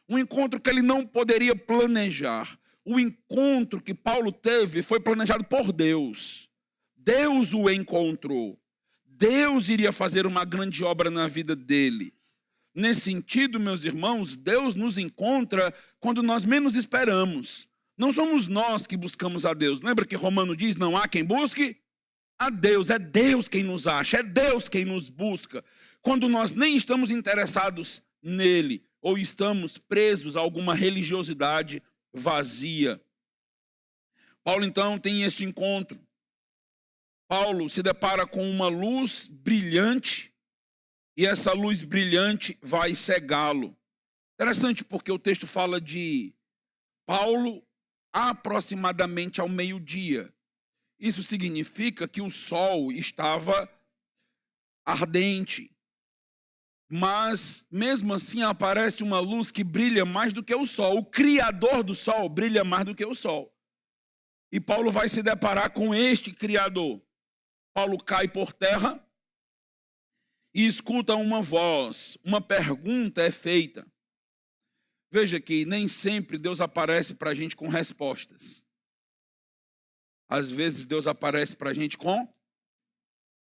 [SPEAKER 1] Um encontro que ele não poderia planejar. O encontro que Paulo teve foi planejado por Deus. Deus o encontrou. Deus iria fazer uma grande obra na vida dele. Nesse sentido, meus irmãos, Deus nos encontra quando nós menos esperamos. Não somos nós que buscamos a Deus. Lembra que Romano diz, não há quem busque a Deus. É Deus quem nos acha, é Deus quem nos busca. Quando nós nem estamos interessados nele, ou estamos presos a alguma religiosidade vazia. Paulo, então, tem este encontro. Paulo se depara com uma luz brilhante, e essa luz brilhante vai cegá-lo. Interessante porque o texto fala de Paulo aproximadamente ao meio-dia. Isso significa que o sol estava ardente. Mas, mesmo assim, aparece uma luz que brilha mais do que o sol. O Criador do sol brilha mais do que o sol. E Paulo vai se deparar com este Criador. Paulo cai por terra e escuta uma voz, uma pergunta é feita. Veja que nem sempre Deus aparece para a gente com respostas. Às vezes Deus aparece para a gente com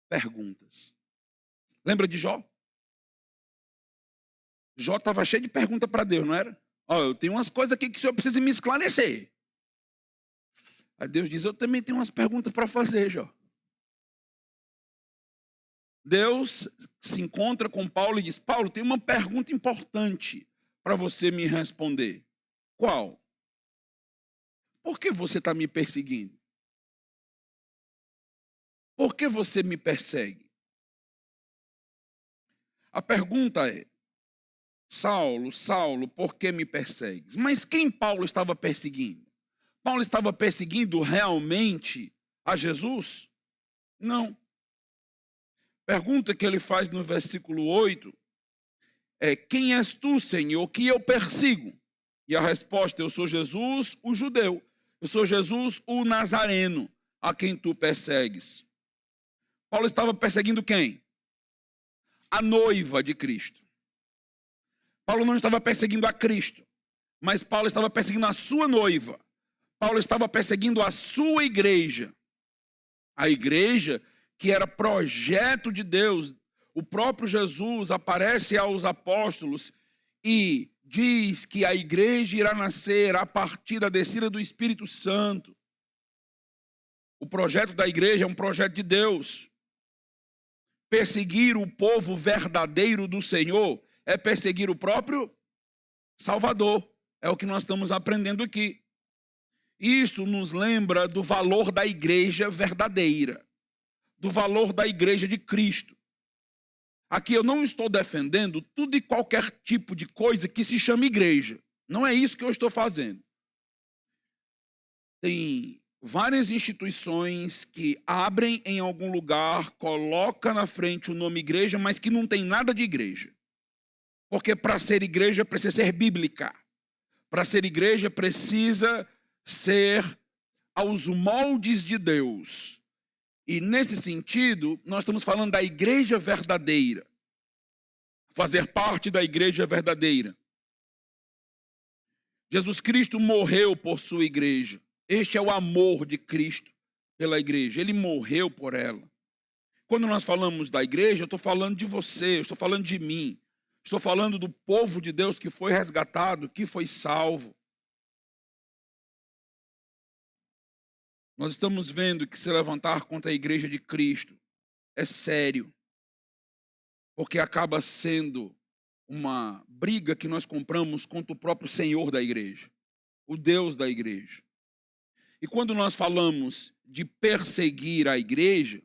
[SPEAKER 1] perguntas. Lembra de Jó? Jó estava cheio de perguntas para Deus, não era? Eu tenho umas coisas aqui que o senhor precisa me esclarecer. Aí Deus diz, eu também tenho umas perguntas para fazer, Jó. Deus se encontra com Paulo e diz, Paulo, tem uma pergunta importante para você me responder. Qual? Por que você está me perseguindo? Por que você me persegue? A pergunta é, Saulo, Saulo, por que me persegues? Mas quem Paulo estava perseguindo? Paulo estava perseguindo realmente a Jesus? Não. Pergunta que ele faz no versículo 8 é, quem és tu, Senhor, que eu persigo? E a resposta, eu sou Jesus, o judeu. Eu sou Jesus, o nazareno, a quem tu persegues. Paulo estava perseguindo quem? A noiva de Cristo. Paulo não estava perseguindo a Cristo, mas Paulo estava perseguindo a sua noiva. Paulo estava perseguindo a sua igreja. A igreja que era projeto de Deus. O próprio Jesus aparece aos apóstolos e diz que a igreja irá nascer a partir da descida do Espírito Santo. O projeto da igreja é um projeto de Deus. Perseguir o povo verdadeiro do Senhor é perseguir o próprio Salvador. É o que nós estamos aprendendo aqui. Isto nos lembra do valor da igreja verdadeira, do valor da igreja de Cristo. Aqui eu não estou defendendo tudo e qualquer tipo de coisa que se chama igreja. Não é isso que eu estou fazendo. Tem várias instituições que abrem em algum lugar, colocam na frente o nome igreja, mas que não tem nada de igreja. Porque para ser igreja precisa ser bíblica. Para ser igreja precisa ser aos moldes de Deus. E nesse sentido, nós estamos falando da igreja verdadeira. Fazer parte da igreja verdadeira. Jesus Cristo morreu por sua igreja. Este é o amor de Cristo pela igreja. Ele morreu por ela. Quando nós falamos da igreja, eu estou falando de você, eu estou falando de mim. Estou falando do povo de Deus que foi resgatado, que foi salvo. Nós estamos vendo que se levantar contra a igreja de Cristo é sério, porque acaba sendo uma briga que nós compramos contra o próprio Senhor da igreja, o Deus da igreja. E quando nós falamos de perseguir a igreja,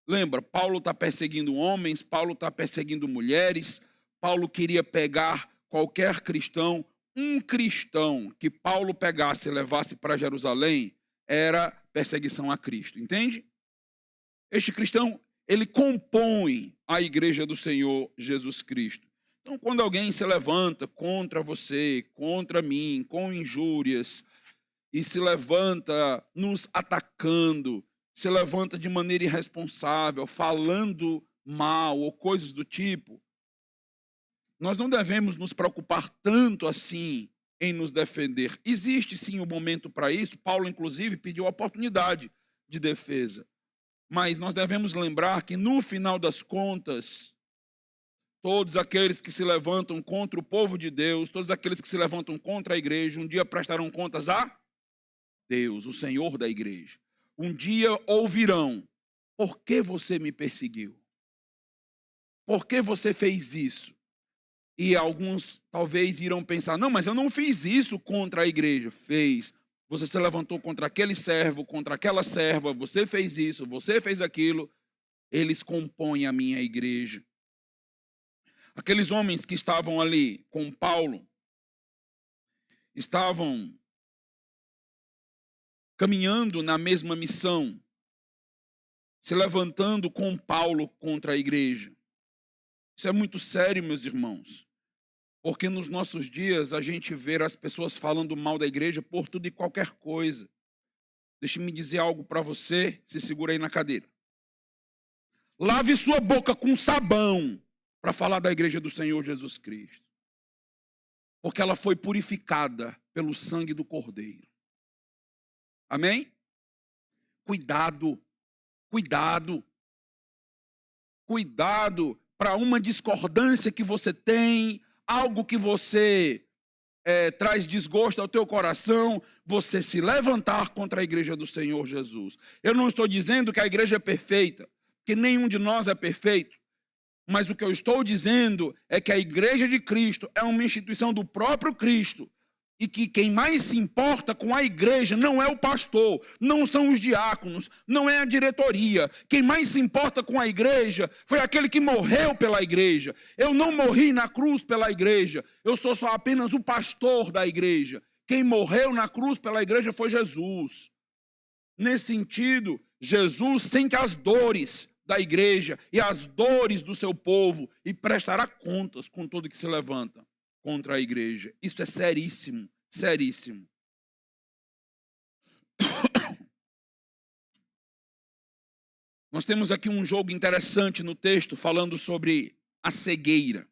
[SPEAKER 1] lembra, Paulo está perseguindo homens, Paulo está perseguindo mulheres, Paulo queria pegar qualquer cristão, um cristão que Paulo pegasse e levasse para Jerusalém, era perseguição a Cristo, entende? Este cristão, ele compõe a igreja do Senhor Jesus Cristo. Então, quando alguém se levanta contra você, contra mim, com injúrias, e se levanta nos atacando, se levanta de maneira irresponsável, falando mal ou coisas do tipo, nós não devemos nos preocupar tanto assim em nos defender. Existe sim um momento para isso. Paulo, inclusive, pediu a oportunidade de defesa. Mas nós devemos lembrar que, no final das contas, todos aqueles que se levantam contra o povo de Deus, todos aqueles que se levantam contra a igreja, um dia prestarão contas a Deus, o Senhor da igreja. Um dia ouvirão, por que você me perseguiu? Por que você fez isso? E alguns talvez irão pensar, não, mas eu não fiz isso contra a igreja. Fez. Você se levantou contra aquele servo, contra aquela serva, você fez isso, você fez aquilo. Eles compõem a minha igreja. Aqueles homens que estavam ali com Paulo, estavam caminhando na mesma missão, se levantando com Paulo contra a igreja. Isso é muito sério, meus irmãos, porque nos nossos dias a gente vê as pessoas falando mal da igreja por tudo e qualquer coisa. Deixe-me dizer algo para você, se segura aí na cadeira. Lave sua boca com sabão para falar da igreja do Senhor Jesus Cristo. Porque ela foi purificada pelo sangue do Cordeiro. Amém? Cuidado, cuidado, cuidado para uma discordância que você tem, algo que você traz desgosto ao teu coração, você se levantar contra a igreja do Senhor Jesus. Eu não estou dizendo que a igreja é perfeita, que nenhum de nós é perfeito. Mas o que eu estou dizendo é que a igreja de Cristo é uma instituição do próprio Cristo. E que quem mais se importa com a igreja não é o pastor, não são os diáconos, não é a diretoria. Quem mais se importa com a igreja foi aquele que morreu pela igreja. Eu não morri na cruz pela igreja, eu sou só apenas o pastor da igreja. Quem morreu na cruz pela igreja foi Jesus. Nesse sentido, Jesus sente as dores da igreja e as dores do seu povo e prestará contas com todo que se levanta contra a igreja. Isso é seríssimo, seríssimo. Nós temos aqui um jogo interessante no texto falando sobre a cegueira.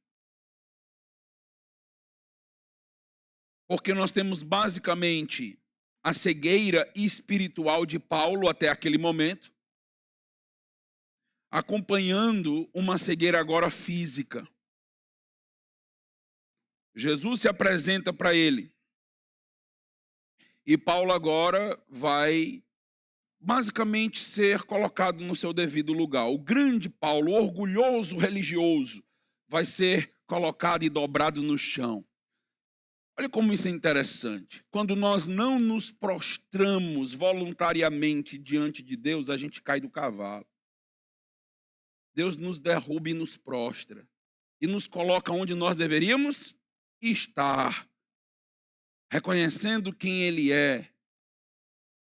[SPEAKER 1] Porque nós temos basicamente a cegueira espiritual de Paulo até aquele momento, acompanhando uma cegueira agora física. Jesus se apresenta para ele. E Paulo agora vai basicamente ser colocado no seu devido lugar. O grande Paulo, orgulhoso religioso, vai ser colocado e dobrado no chão. Olha como isso é interessante. Quando nós não nos prostramos voluntariamente diante de Deus, a gente cai do cavalo. Deus nos derruba e nos prostra. E nos coloca onde nós deveríamos estar, reconhecendo quem Ele é,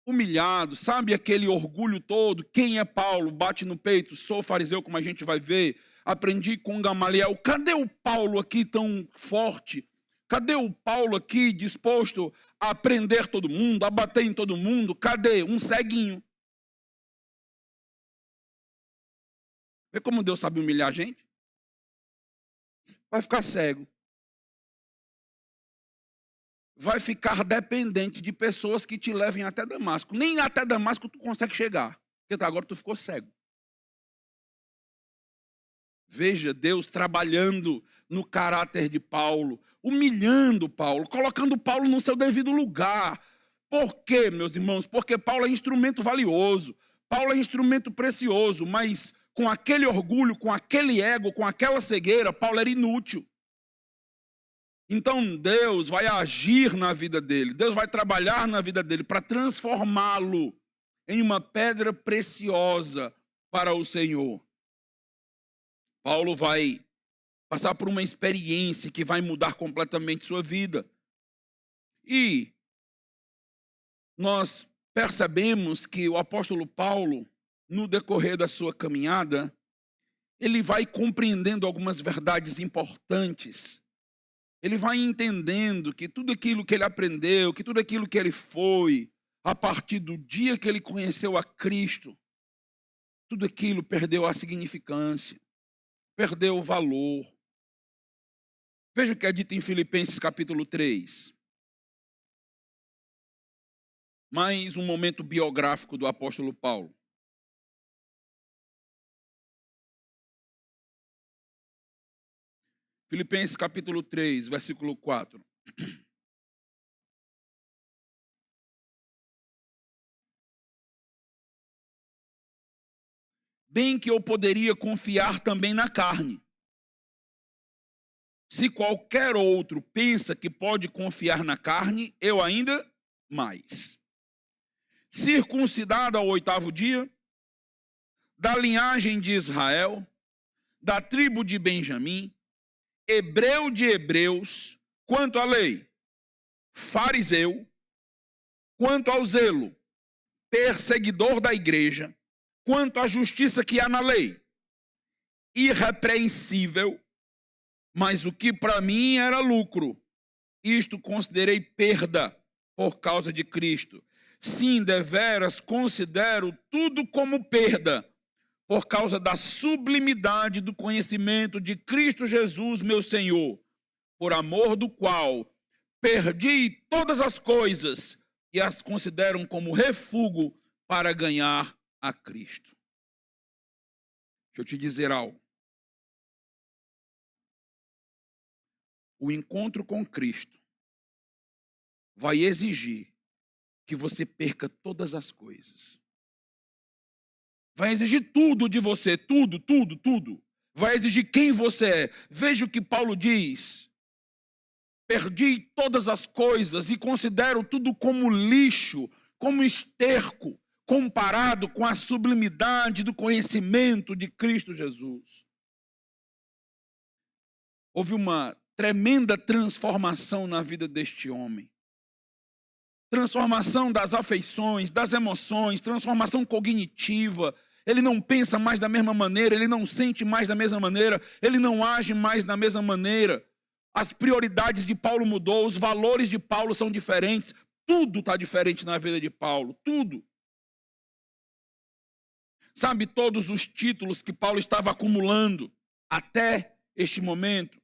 [SPEAKER 1] humilhado, sabe aquele orgulho todo? Quem é Paulo? Bate no peito, sou fariseu, como a gente vai ver, aprendi com Gamaliel. Cadê o Paulo aqui tão forte? Cadê o Paulo aqui disposto a prender todo mundo, a bater em todo mundo? Cadê? Um ceguinho. Vê como Deus sabe humilhar a gente? Vai ficar cego. Vai ficar dependente de pessoas que te levem até Damasco. Nem até Damasco tu consegue chegar, porque agora tu ficou cego. Veja Deus trabalhando no caráter de Paulo, humilhando Paulo, colocando Paulo no seu devido lugar. Por quê, meus irmãos? Porque Paulo é instrumento valioso, Paulo é instrumento precioso, mas com aquele orgulho, com aquele ego, com aquela cegueira, Paulo era inútil. Então Deus vai agir na vida dele, Deus vai trabalhar na vida dele para transformá-lo em uma pedra preciosa para o Senhor. Paulo vai passar por uma experiência que vai mudar completamente sua vida. E nós percebemos que o apóstolo Paulo, no decorrer da sua caminhada, ele vai compreendendo algumas verdades importantes. Ele vai entendendo que tudo aquilo que ele aprendeu, que tudo aquilo que ele foi, a partir do dia que ele conheceu a Cristo, tudo aquilo perdeu a significância, perdeu o valor. Veja o que é dito em Filipenses capítulo 3. Mais um momento biográfico do apóstolo Paulo. Filipenses capítulo 3, versículo 4. Bem que eu poderia confiar também na carne. Se qualquer outro pensa que pode confiar na carne, eu ainda mais. Circuncidado ao 8º dia, da linhagem de Israel, da tribo de Benjamim, hebreu de hebreus, quanto à lei, fariseu, quanto ao zelo, perseguidor da igreja, quanto à justiça que há na lei, irrepreensível, mas o que para mim era lucro, isto considerei perda por causa de Cristo. Sim, deveras considero tudo como perda, por causa da sublimidade do conhecimento de Cristo Jesus, meu Senhor, por amor do qual perdi todas as coisas e as considero como refúgio para ganhar a Cristo. Deixa eu te dizer algo. O encontro com Cristo vai exigir que você perca todas as coisas. Vai exigir tudo de você, tudo. Vai exigir quem você é. Veja o que Paulo diz. Perdi todas as coisas e considero tudo como lixo, como esterco, comparado com a sublimidade do conhecimento de Cristo Jesus. Houve uma tremenda transformação na vida deste homem. Transformação das afeições, das emoções, transformação cognitiva. Ele não pensa mais da mesma maneira, ele não sente mais da mesma maneira, ele não age mais da mesma maneira. As prioridades de Paulo mudou, os valores de Paulo são diferentes. Tudo está diferente na vida de Paulo, tudo. Sabe todos os títulos que Paulo estava acumulando até este momento?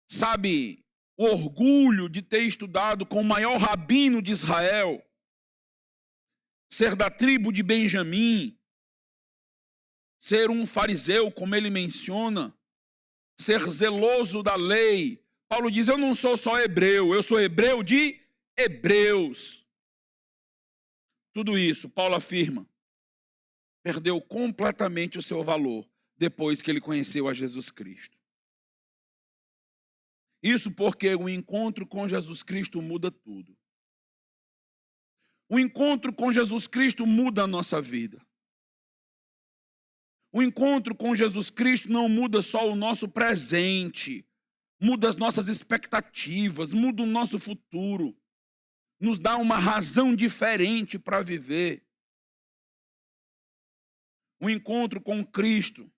[SPEAKER 1] Sabe o orgulho de ter estudado com o maior rabino de Israel, ser da tribo de Benjamim, ser um fariseu, como ele menciona, ser zeloso da lei. Paulo diz, eu não sou só hebreu, eu sou hebreu de hebreus. Tudo isso, Paulo afirma, perdeu completamente o seu valor depois que ele conheceu a Jesus Cristo. Isso porque o encontro com Jesus Cristo muda tudo. O encontro com Jesus Cristo muda a nossa vida. O encontro com Jesus Cristo não muda só o nosso presente, muda as nossas expectativas, muda o nosso futuro, nos dá uma razão diferente para viver. O encontro com Cristo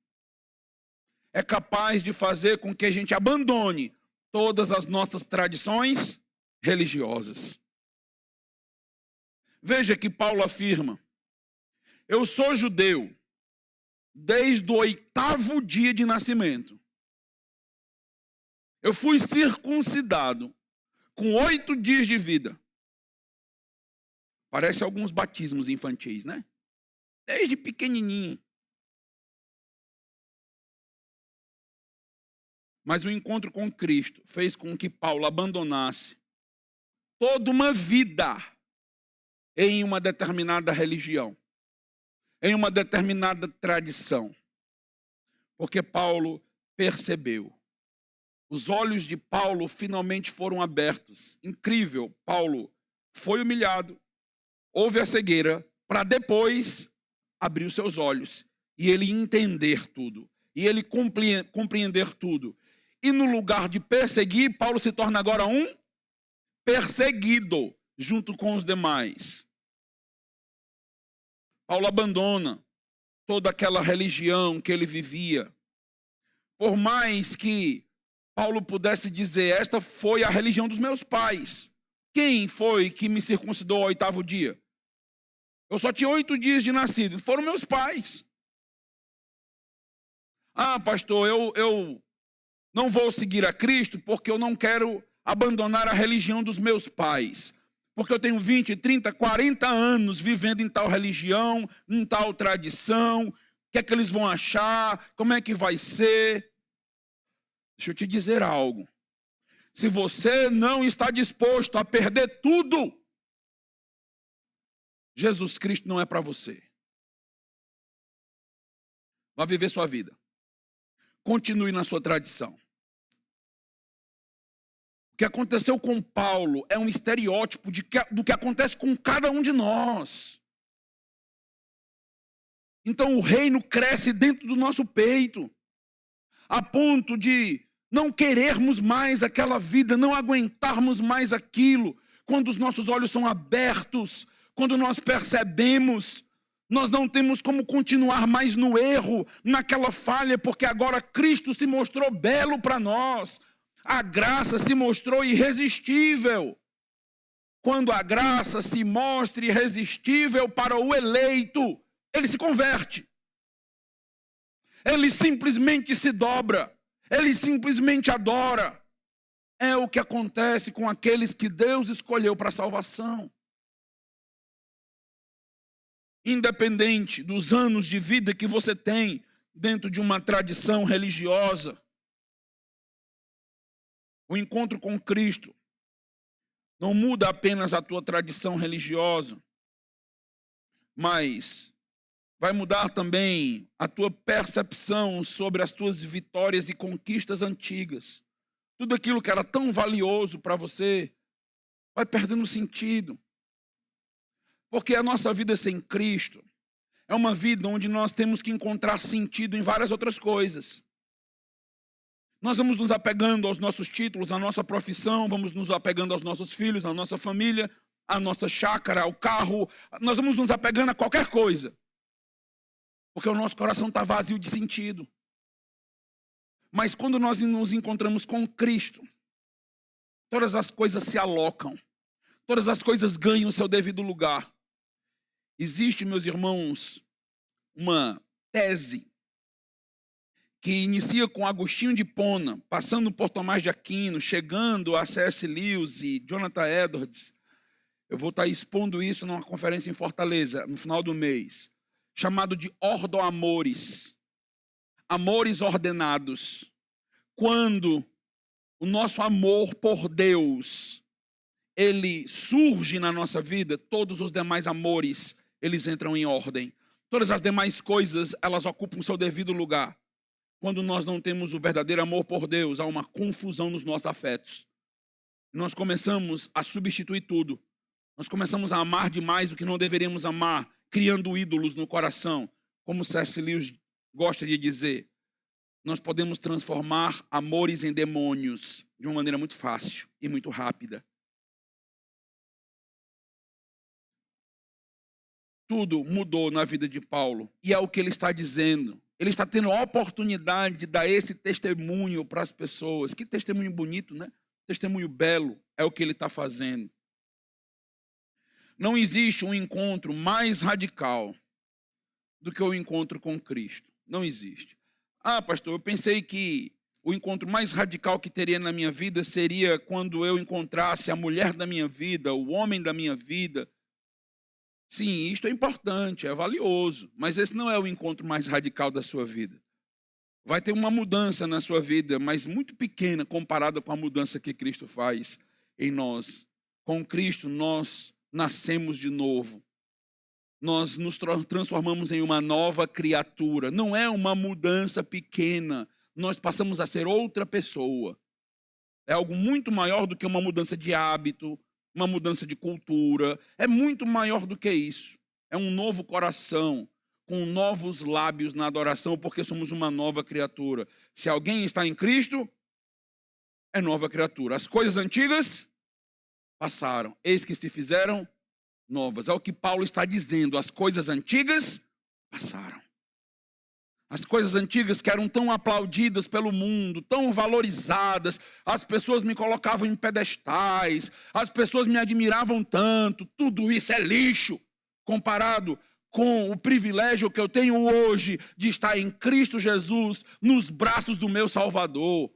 [SPEAKER 1] é capaz de fazer com que a gente abandone todas as nossas tradições religiosas. Veja que Paulo afirma, eu sou judeu desde o 8º dia de nascimento. Eu fui circuncidado com 8 dias de vida. Parece alguns batismos infantis, né? Desde pequenininho. Mas o encontro com Cristo fez com que Paulo abandonasse toda uma vida em uma determinada religião, em uma determinada tradição. Porque Paulo percebeu. Os olhos de Paulo finalmente foram abertos. Incrível, Paulo foi humilhado, houve a cegueira, para depois abrir os seus olhos e ele entender tudo, e ele compreender tudo. E no lugar de perseguir, Paulo se torna agora um perseguido, junto com os demais. Paulo abandona toda aquela religião que ele vivia. Por mais que Paulo pudesse dizer, esta foi a religião dos meus pais. Quem foi que me circuncidou ao 8º dia? Eu só tinha 8 dias de nascido, foram meus pais. Ah, pastor, eu não vou seguir a Cristo porque eu não quero abandonar a religião dos meus pais. Porque eu tenho 20, 30, 40 anos vivendo em tal religião, em tal tradição. O que é que eles vão achar? Como é que vai ser? Deixa eu te dizer algo. Se você não está disposto a perder tudo, Jesus Cristo não é para você. Vá viver sua vida. Continue na sua tradição. O que aconteceu com Paulo é um estereótipo do que acontece com cada um de nós. Então o reino cresce dentro do nosso peito, a ponto de não querermos mais aquela vida, não aguentarmos mais aquilo. Quando os nossos olhos são abertos, quando nós percebemos, nós não temos como continuar mais no erro, naquela falha, porque agora Cristo se mostrou belo para nós. A graça se mostrou irresistível. quando a graça se mostra irresistível para o eleito, ele se converte. Ele simplesmente se dobra. Ele simplesmente adora. É o que acontece com aqueles que Deus escolheu para a salvação. Independente dos anos de vida que você tem dentro de uma tradição religiosa, o encontro com Cristo não muda apenas a tua tradição religiosa, mas vai mudar também a tua percepção sobre as tuas vitórias e conquistas antigas. Tudo aquilo que era tão valioso para você vai perdendo sentido. Porque a nossa vida sem Cristo é uma vida onde nós temos que encontrar sentido em várias outras coisas. Nós vamos nos apegando aos nossos títulos, à nossa profissão, vamos nos apegando aos nossos filhos, à nossa família, à nossa chácara, ao carro. Nós vamos nos apegando a qualquer coisa. Porque o nosso coração está vazio de sentido. Mas quando nós nos encontramos com Cristo, todas as coisas se alocam. Todas as coisas ganham o seu devido lugar. Existe, meus irmãos, uma tese que inicia com Agostinho de Hipona, passando por Tomás de Aquino, chegando a C.S. Lewis e Jonathan Edwards. Eu vou estar expondo isso numa conferência em Fortaleza, no final do mês, chamado de Ordo Amores, amores ordenados. Quando o nosso amor por Deus, ele surge na nossa vida, todos os demais amores, eles entram em ordem. Todas as demais coisas, elas ocupam seu devido lugar. Quando nós não temos o verdadeiro amor por Deus, há uma confusão nos nossos afetos. Nós começamos a substituir tudo. Nós começamos a amar demais o que não deveríamos amar, criando ídolos no coração. Como C.S. Lewis gosta de dizer, nós podemos transformar amores em demônios de uma maneira muito fácil e muito rápida. Tudo mudou na vida de Paulo. E é o que ele está dizendo. Ele está tendo a oportunidade de dar esse testemunho para as pessoas. Que testemunho bonito, né? Testemunho belo é o que ele está fazendo. Não existe um encontro mais radical do que o encontro com Cristo. Não existe. Ah, pastor, eu pensei que o encontro mais radical que teria na minha vida seria quando eu encontrasse a mulher da minha vida, o homem da minha vida. Sim, isto é importante, é valioso, mas esse não é o encontro mais radical da sua vida. Vai ter uma mudança na sua vida, mas muito pequena comparada com a mudança que Cristo faz em nós. Com Cristo nós nascemos de novo. Nós nos transformamos em uma nova criatura. Não é uma mudança pequena. Nós passamos a ser outra pessoa. É algo muito maior do que uma mudança de hábito, uma mudança de cultura. É muito maior do que isso. É um novo coração, com novos lábios na adoração, porque somos uma nova criatura. Se alguém está em Cristo, é nova criatura. As coisas antigas passaram, eis que se fizeram novas. É o que Paulo está dizendo. As coisas antigas passaram. As coisas antigas que eram tão aplaudidas pelo mundo, tão valorizadas, as pessoas me colocavam em pedestais, as pessoas me admiravam tanto, tudo isso é lixo comparado com o privilégio que eu tenho hoje de estar em Cristo Jesus, nos braços do meu Salvador.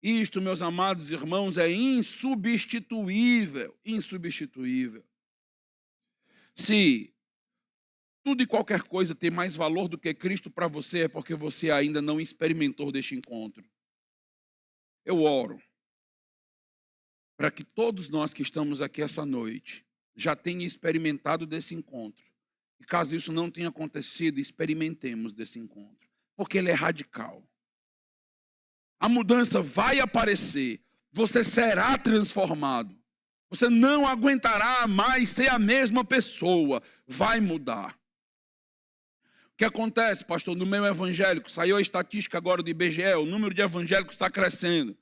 [SPEAKER 1] Isto, meus amados irmãos, é insubstituível, insubstituível. Se tudo e qualquer coisa tem mais valor do que Cristo para você, é porque você ainda não experimentou deste encontro. Eu oro para que todos nós que estamos aqui essa noite já tenham experimentado desse encontro. E caso isso não tenha acontecido, experimentemos desse encontro, porque ele é radical. A mudança vai aparecer, você será transformado. Você não aguentará mais ser a mesma pessoa, vai mudar. O que acontece, pastor, no meio evangélico? Saiu a estatística agora do IBGE, o número de evangélicos está crescendo.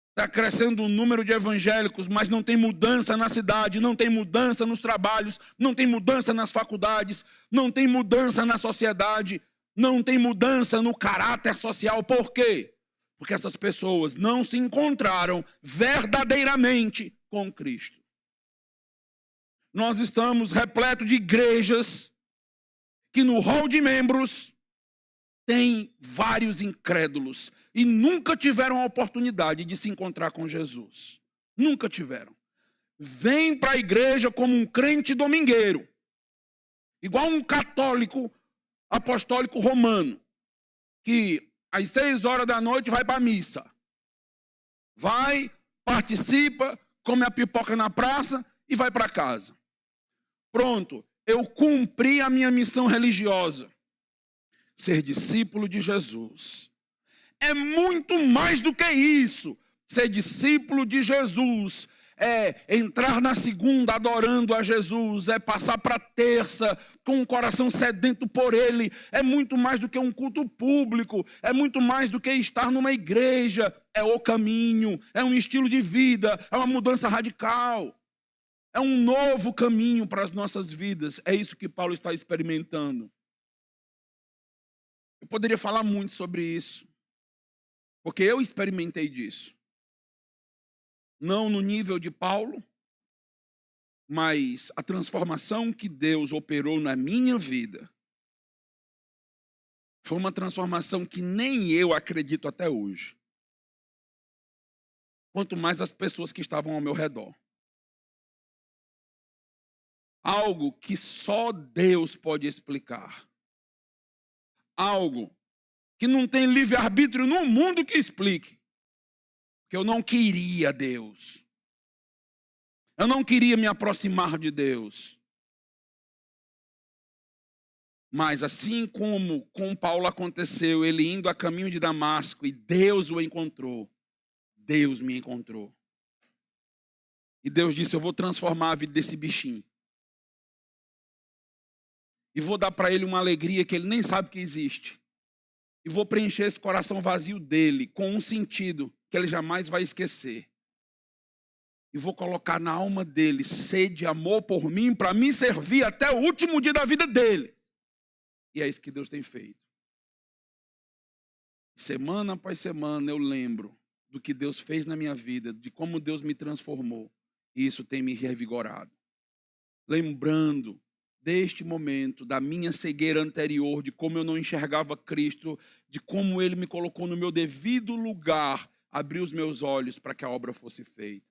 [SPEAKER 1] Está crescendo o número de evangélicos, mas não tem mudança na cidade, não tem mudança nos trabalhos, não tem mudança nas faculdades, não tem mudança na sociedade, não tem mudança no caráter social. Por quê? Porque essas pessoas não se encontraram verdadeiramente com Cristo. Nós estamos repletos de igrejas que no hall de membros tem vários incrédulos e nunca tiveram a oportunidade de se encontrar com Jesus. Nunca tiveram. Vem para a igreja como um crente domingueiro, igual um católico apostólico romano, que às 6 horas da noite vai para a missa. Vai, participa, come a pipoca na praça e vai para casa. Pronto, eu cumpri a minha missão religiosa. Ser discípulo de Jesus é muito mais do que isso. Ser discípulo de Jesus é entrar na segunda adorando a Jesus, é passar para a terça com o coração sedento por Ele. É muito mais do que um culto público, é muito mais do que estar numa igreja. É o caminho, é um estilo de vida, é uma mudança radical. É um novo caminho para as nossas vidas. É isso que Paulo está experimentando. Eu poderia falar muito sobre isso, porque eu experimentei disso. Não no nível de Paulo, mas a transformação que Deus operou na minha vida foi uma transformação que nem eu acredito até hoje. Quanto mais as pessoas que estavam ao meu redor. Algo que só Deus pode explicar. Algo que não tem livre-arbítrio no mundo que explique. Porque eu não queria Deus. Eu não queria me aproximar de Deus. Mas assim como com Paulo aconteceu, ele indo a caminho de Damasco e Deus o encontrou, Deus me encontrou. E Deus disse, eu vou transformar a vida desse bichinho. E vou dar para ele uma alegria que ele nem sabe que existe. E vou preencher esse coração vazio dele com um sentido que ele jamais vai esquecer. E vou colocar na alma dele sede e amor por mim para me servir até o último dia da vida dele. E é isso que Deus tem feito. Semana após semana eu lembro do que Deus fez na minha vida, de como Deus me transformou. E isso tem me revigorado. Lembrando deste momento, da minha cegueira anterior, de como eu não enxergava Cristo, de como Ele me colocou no meu devido lugar, abriu os meus olhos para que a obra fosse feita.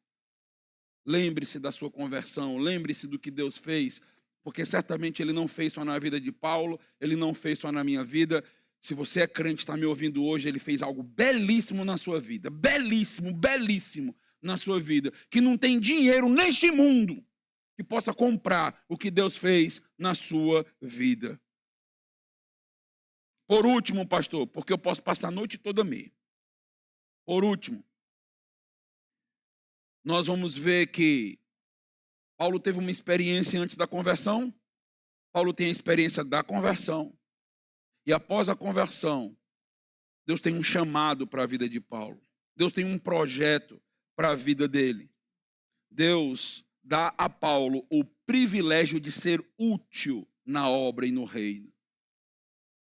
[SPEAKER 1] Lembre-se da sua conversão, lembre-se do que Deus fez, porque certamente Ele não fez só na vida de Paulo, Ele não fez só na minha vida. Se você é crente, está me ouvindo hoje, Ele fez algo belíssimo na sua vida, belíssimo, belíssimo na sua vida, que não tem dinheiro neste mundo que possa comprar o que Deus fez na sua vida. Por último, pastor, porque eu posso passar a noite toda meia. Por último, nós vamos ver que Paulo teve uma experiência antes da conversão, Paulo tem a experiência da conversão, e após a conversão, Deus tem um chamado para a vida de Paulo. Deus tem um projeto para a vida dele. Deus dá a Paulo o privilégio de ser útil na obra e no reino.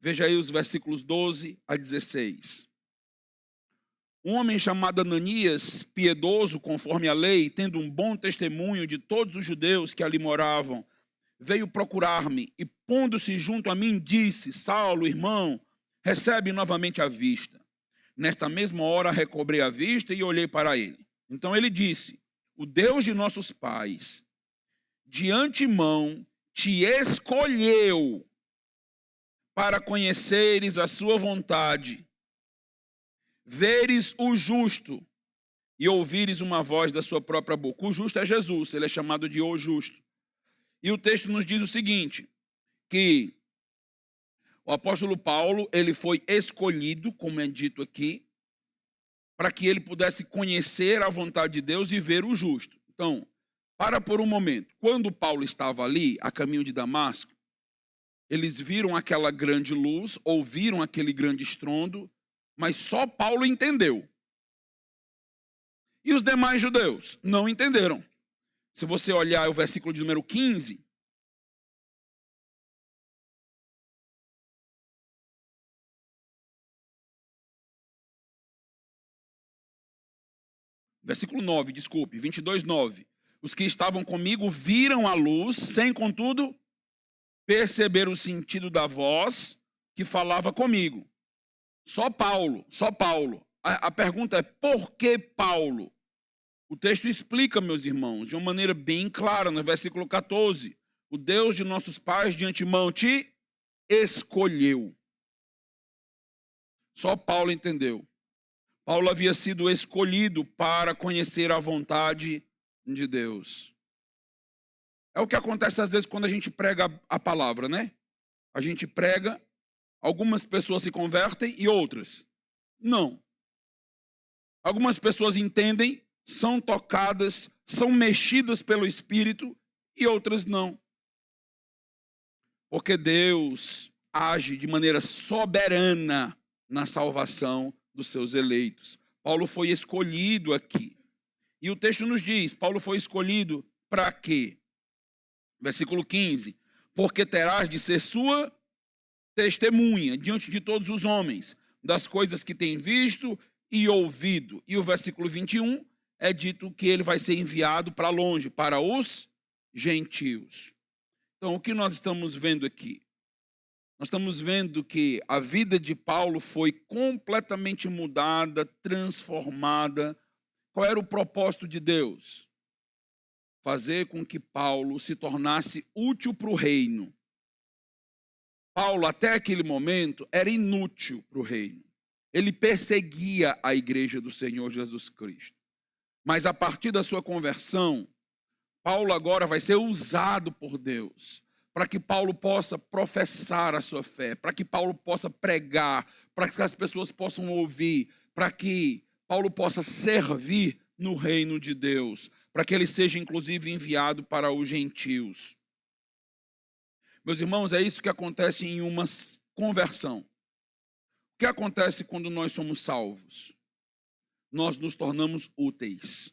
[SPEAKER 1] Veja aí os versículos 12 a 16. Um homem chamado Ananias, piedoso conforme a lei, tendo um bom testemunho de todos os judeus que ali moravam, veio procurar-me e, pondo-se junto a mim, disse, Saulo, irmão, recebe novamente a vista. Nesta mesma hora recobrei a vista e olhei para ele. Então ele disse, o Deus de nossos pais, de antemão, te escolheu para conheceres a sua vontade, veres o justo e ouvires uma voz da sua própria boca. O justo é Jesus, ele é chamado de o justo. E o texto nos diz o seguinte, que o apóstolo Paulo, ele foi escolhido, como é dito aqui, para que ele pudesse conhecer a vontade de Deus e ver o justo. Então, para por um momento. Quando Paulo estava ali, a caminho de Damasco, eles viram aquela grande luz, ouviram aquele grande estrondo, mas só Paulo entendeu. E os demais judeus não entenderam. Se você olhar o versículo de número 15, Versículo 9, desculpe, 22, 9. Os que estavam comigo viram a luz, sem, contudo, perceber o sentido da voz que falava comigo. Só Paulo, só Paulo. A pergunta é, por que Paulo? O texto explica, meus irmãos, de uma maneira bem clara, no versículo 14. O Deus de nossos pais de antemão te escolheu. Só Paulo entendeu. Paulo havia sido escolhido para conhecer a vontade de Deus. É o que acontece às vezes quando a gente prega a palavra, né? A gente prega, algumas pessoas se convertem e outras não. Algumas pessoas entendem, são tocadas, são mexidas pelo Espírito e outras não. Porque Deus age de maneira soberana na salvação dos seus eleitos. Paulo foi escolhido aqui. E o texto nos diz, Paulo foi escolhido para quê? Versículo 15. Porque terás de ser sua testemunha diante de todos os homens, das coisas que tem visto e ouvido. E o versículo 21 é dito que ele vai ser enviado para longe, para os gentios. Então, o que nós estamos vendo aqui? Nós estamos vendo que a vida de Paulo foi completamente mudada, transformada. Qual era o propósito de Deus? Fazer com que Paulo se tornasse útil para o reino. Paulo, até aquele momento, era inútil para o reino. Ele perseguia a igreja do Senhor Jesus Cristo. Mas a partir da sua conversão, Paulo agora vai ser usado por Deus, para que Paulo possa professar a sua fé, para que Paulo possa pregar, para que as pessoas possam ouvir, para que Paulo possa servir no reino de Deus, para que ele seja inclusive enviado para os gentios. Meus irmãos, é isso que acontece em uma conversão. O que acontece quando nós somos salvos? Nós nos tornamos úteis.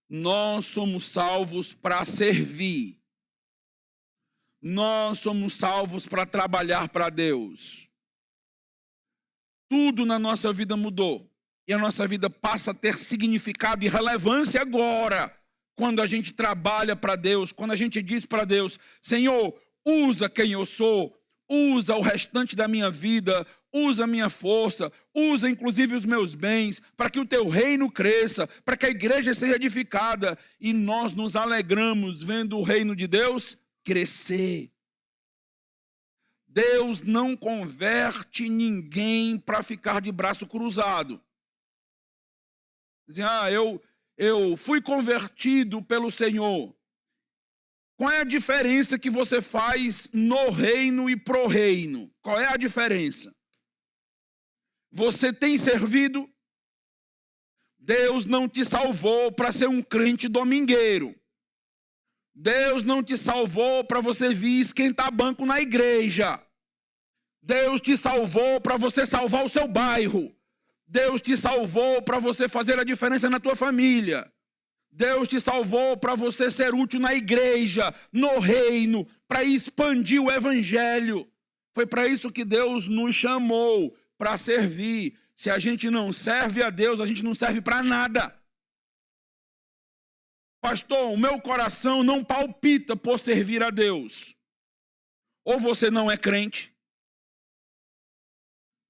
[SPEAKER 1] Nós somos salvos para servir. Nós somos salvos para trabalhar para Deus. Tudo na nossa vida mudou. E a nossa vida passa a ter significado e relevância agora. Quando a gente trabalha para Deus, quando a gente diz para Deus, Senhor, usa quem eu sou, usa o restante da minha vida, usa a minha força, usa inclusive os meus bens, para que o teu reino cresça, para que a igreja seja edificada. E nós nos alegramos vendo o reino de Deus crescer. Deus não converte ninguém para ficar de braço cruzado. Dizem, eu fui convertido pelo Senhor. Qual é a diferença que você faz no reino e pro reino? Qual é a diferença? Você tem servido? Deus não te salvou para ser um crente domingueiro. Deus não te salvou para você vir esquentar banco na igreja. Deus te salvou para você salvar o seu bairro. Deus te salvou para você fazer a diferença na tua família. Deus te salvou para você ser útil na igreja, no reino, para expandir o evangelho. Foi para isso que Deus nos chamou, para servir. Se a gente não serve a Deus, a gente não serve para nada. Pastor, o meu coração não palpita por servir a Deus. Ou você não é crente,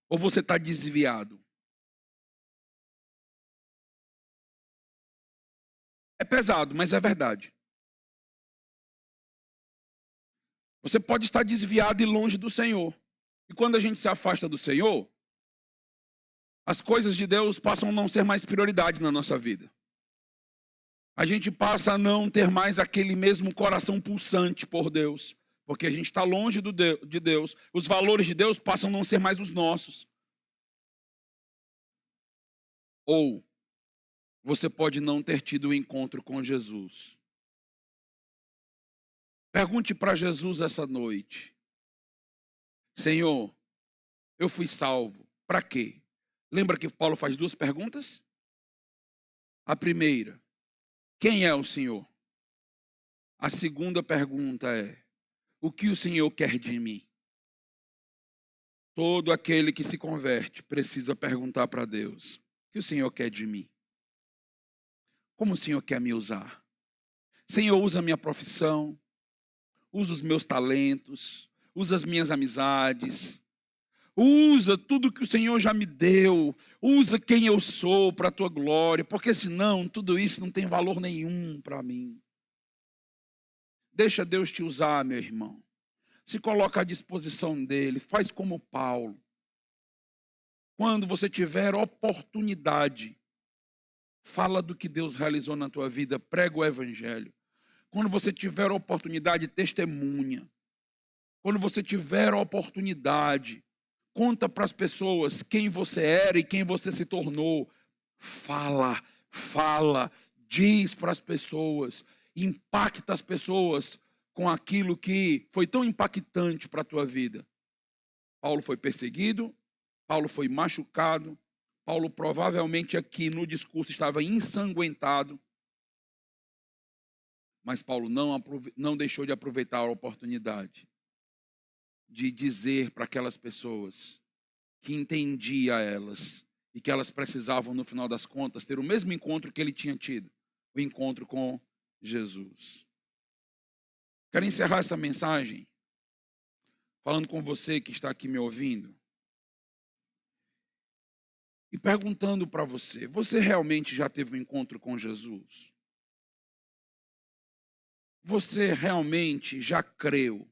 [SPEAKER 1] ou você está desviado. É pesado, mas é verdade. Você pode estar desviado e longe do Senhor. E quando a gente se afasta do Senhor, as coisas de Deus passam a não ser mais prioridade na nossa vida. A gente passa a não ter mais aquele mesmo coração pulsante por Deus. Porque a gente está longe de Deus. Os valores de Deus passam a não ser mais os nossos. Ou você pode não ter tido o encontro com Jesus. Pergunte para Jesus essa noite. Senhor, eu fui salvo. Para quê? Lembra que Paulo faz duas perguntas? A primeira, quem é o Senhor? A segunda pergunta é, o que o Senhor quer de mim? Todo aquele que se converte precisa perguntar para Deus, que o Senhor quer de mim? Como o Senhor quer me usar? Senhor, usa a minha profissão, usa os meus talentos, usa as minhas amizades, usa tudo que o Senhor já me deu, usa quem eu sou para a tua glória, porque senão tudo isso não tem valor nenhum para mim. Deixa Deus te usar, meu irmão. Se coloca à disposição dele, faz como Paulo. Quando você tiver oportunidade, fala do que Deus realizou na tua vida, prega o evangelho. Quando você tiver oportunidade, testemunha. Quando você tiver oportunidade, conta para as pessoas quem você era e quem você se tornou. Fala, diz para as pessoas, impacta as pessoas com aquilo que foi tão impactante para a tua vida. Paulo foi perseguido, Paulo foi machucado, Paulo provavelmente aqui no discurso estava ensanguentado, mas Paulo não deixou de aproveitar a oportunidade de dizer para aquelas pessoas que entendia elas e que elas precisavam, no final das contas, ter o mesmo encontro que ele tinha tido, o encontro com Jesus. Quero encerrar essa mensagem falando com você que está aqui me ouvindo e perguntando para você: você realmente já teve um encontro com Jesus? Você realmente já creu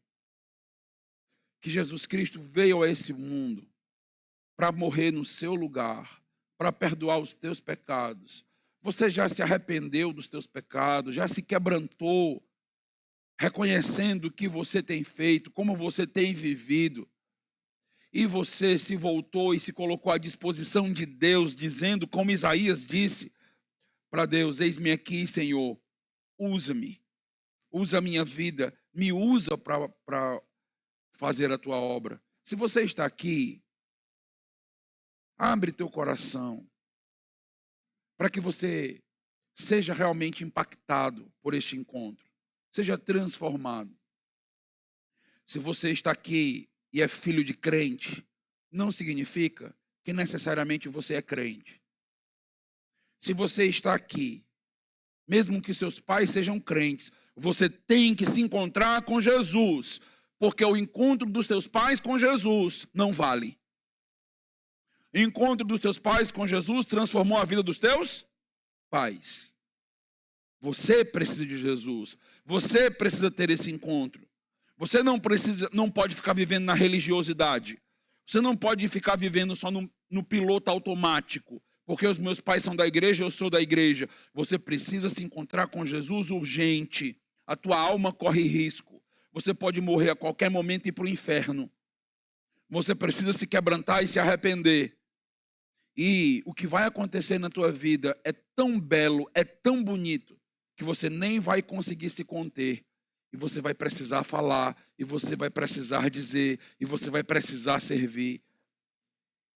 [SPEAKER 1] que Jesus Cristo veio a esse mundo para morrer no seu lugar, para perdoar os teus pecados? Você já se arrependeu dos teus pecados, já se quebrantou, reconhecendo o que você tem feito, como você tem vivido, e você se voltou e se colocou à disposição de Deus, dizendo, como Isaías disse para Deus: eis-me aqui, Senhor, usa-me, usa a minha vida, me usa para fazer a tua obra. Se você está aqui, abre teu coração para que você seja realmente impactado por este encontro, seja transformado. Se você está aqui e é filho de crente, não significa que necessariamente você é crente. Se você está aqui, mesmo que seus pais sejam crentes, você tem que se encontrar com Jesus, porque o encontro dos teus pais com Jesus não vale. O encontro dos teus pais com Jesus transformou a vida dos teus pais. Você precisa de Jesus. Você precisa ter esse encontro. Você não pode ficar vivendo na religiosidade. Você não pode ficar vivendo só no piloto automático. Porque os meus pais são da igreja, eu sou da igreja. Você precisa se encontrar com Jesus urgente. A tua alma corre risco. Você pode morrer a qualquer momento e ir para o inferno. Você precisa se quebrantar e se arrepender. E o que vai acontecer na tua vida é tão belo, é tão bonito, que você nem vai conseguir se conter. E você vai precisar falar, e você vai precisar dizer, e você vai precisar servir.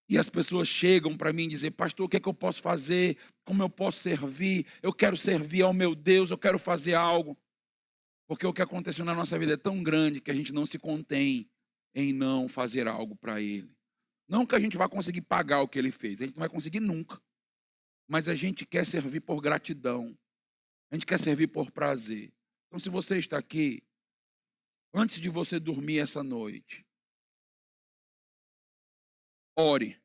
[SPEAKER 1] E as pessoas chegam para mim e dizem: pastor, o que é que eu posso fazer? Como eu posso servir? Eu quero servir ao meu Deus, eu quero fazer algo. Porque o que aconteceu na nossa vida é tão grande que a gente não se contém em não fazer algo para Ele. Não que a gente vá conseguir pagar o que Ele fez, a gente não vai conseguir nunca. Mas a gente quer servir por gratidão. A gente quer servir por prazer. Então, se você está aqui, antes de você dormir essa noite, ore.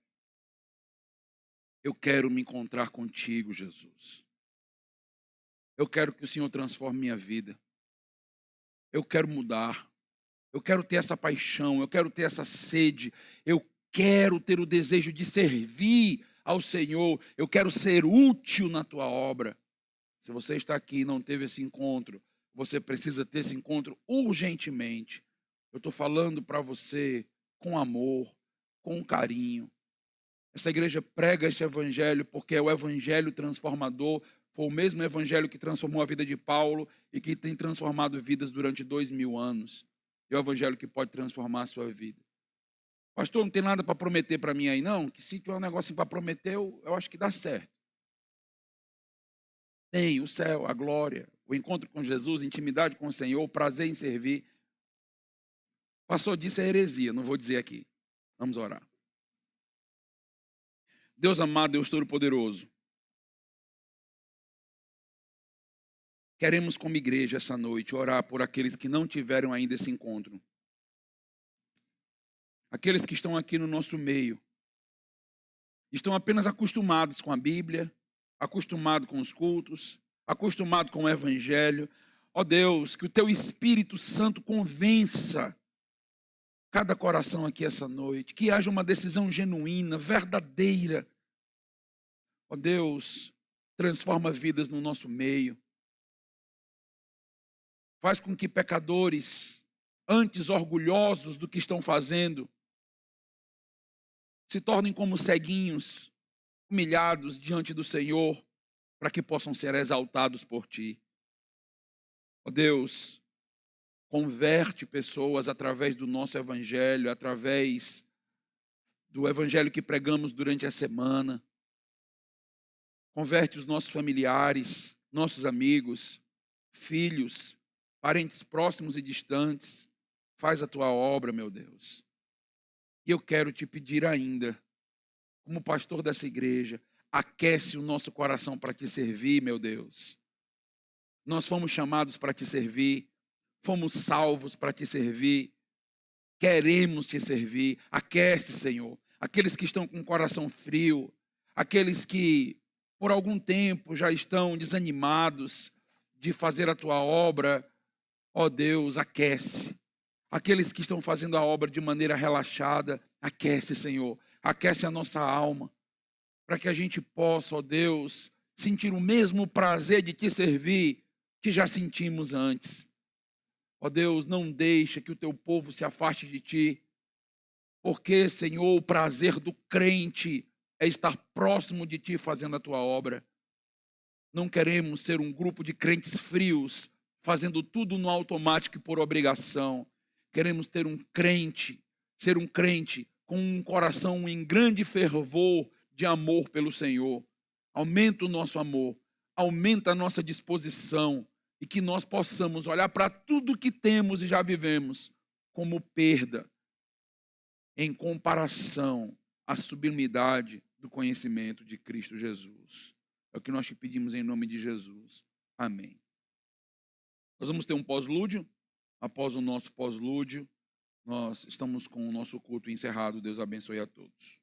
[SPEAKER 1] Eu quero me encontrar contigo, Jesus. Eu quero que o Senhor transforme minha vida. Eu quero mudar. Eu quero ter essa paixão. Eu quero ter essa sede. Eu quero ter o desejo de servir ao Senhor. Eu quero ser útil na tua obra. Se você está aqui e não teve esse encontro, você precisa ter esse encontro urgentemente. Eu estou falando para você com amor, com carinho. Essa igreja prega este evangelho porque é o evangelho transformador. Foi o mesmo evangelho que transformou a vida de Paulo e que tem transformado vidas durante 2000 anos. É o evangelho que pode transformar a sua vida. Pastor, não tem nada para prometer para mim aí, não? Que se tiver um negócio para prometer, eu acho que dá certo. Tem o céu, a glória, o encontro com Jesus, intimidade com o Senhor, o prazer em servir. Passou disso é heresia, não vou dizer aqui. Vamos orar. Deus amado, Deus Todo-Poderoso, queremos como igreja essa noite orar por aqueles que não tiveram ainda esse encontro. Aqueles que estão aqui no nosso meio, estão apenas acostumados com a Bíblia, acostumados com os cultos, acostumados com o Evangelho. Ó Deus, que o Teu Espírito Santo convença cada coração aqui essa noite, que haja uma decisão genuína, verdadeira. Ó Deus, transforma vidas no nosso meio. Faz com que pecadores, antes orgulhosos do que estão fazendo, se tornem como ceguinhos, humilhados diante do Senhor, para que possam ser exaltados por Ti. Ó Deus, converte pessoas através do nosso Evangelho, através do Evangelho que pregamos durante a semana. Converte os nossos familiares, nossos amigos, filhos, parentes próximos e distantes. Faz a Tua obra, meu Deus. E eu quero te pedir ainda, como pastor dessa igreja, aquece o nosso coração para te servir, meu Deus. Nós fomos chamados para te servir, fomos salvos para te servir, queremos te servir. Aquece, Senhor, aqueles que estão com o coração frio, aqueles que por algum tempo já estão desanimados de fazer a tua obra. Ó Deus, aquece. Aqueles que estão fazendo a obra de maneira relaxada, aquece, Senhor. Aquece a nossa alma, para que a gente possa, ó Deus, sentir o mesmo prazer de te servir que já sentimos antes. Ó Deus, não deixa que o teu povo se afaste de ti, porque, Senhor, o prazer do crente é estar próximo de ti fazendo a tua obra. Não queremos ser um grupo de crentes frios, fazendo tudo no automático e por obrigação. Queremos ter ser um crente com um coração em grande fervor de amor pelo Senhor. Aumenta o nosso amor, aumenta a nossa disposição e que nós possamos olhar para tudo que temos e já vivemos como perda em comparação à sublimidade do conhecimento de Cristo Jesus. É o que nós te pedimos em nome de Jesus. Amém. Nós vamos ter um pós-lúdio. Após o nosso pós-lúdio, nós estamos com o nosso culto encerrado. Deus abençoe a todos.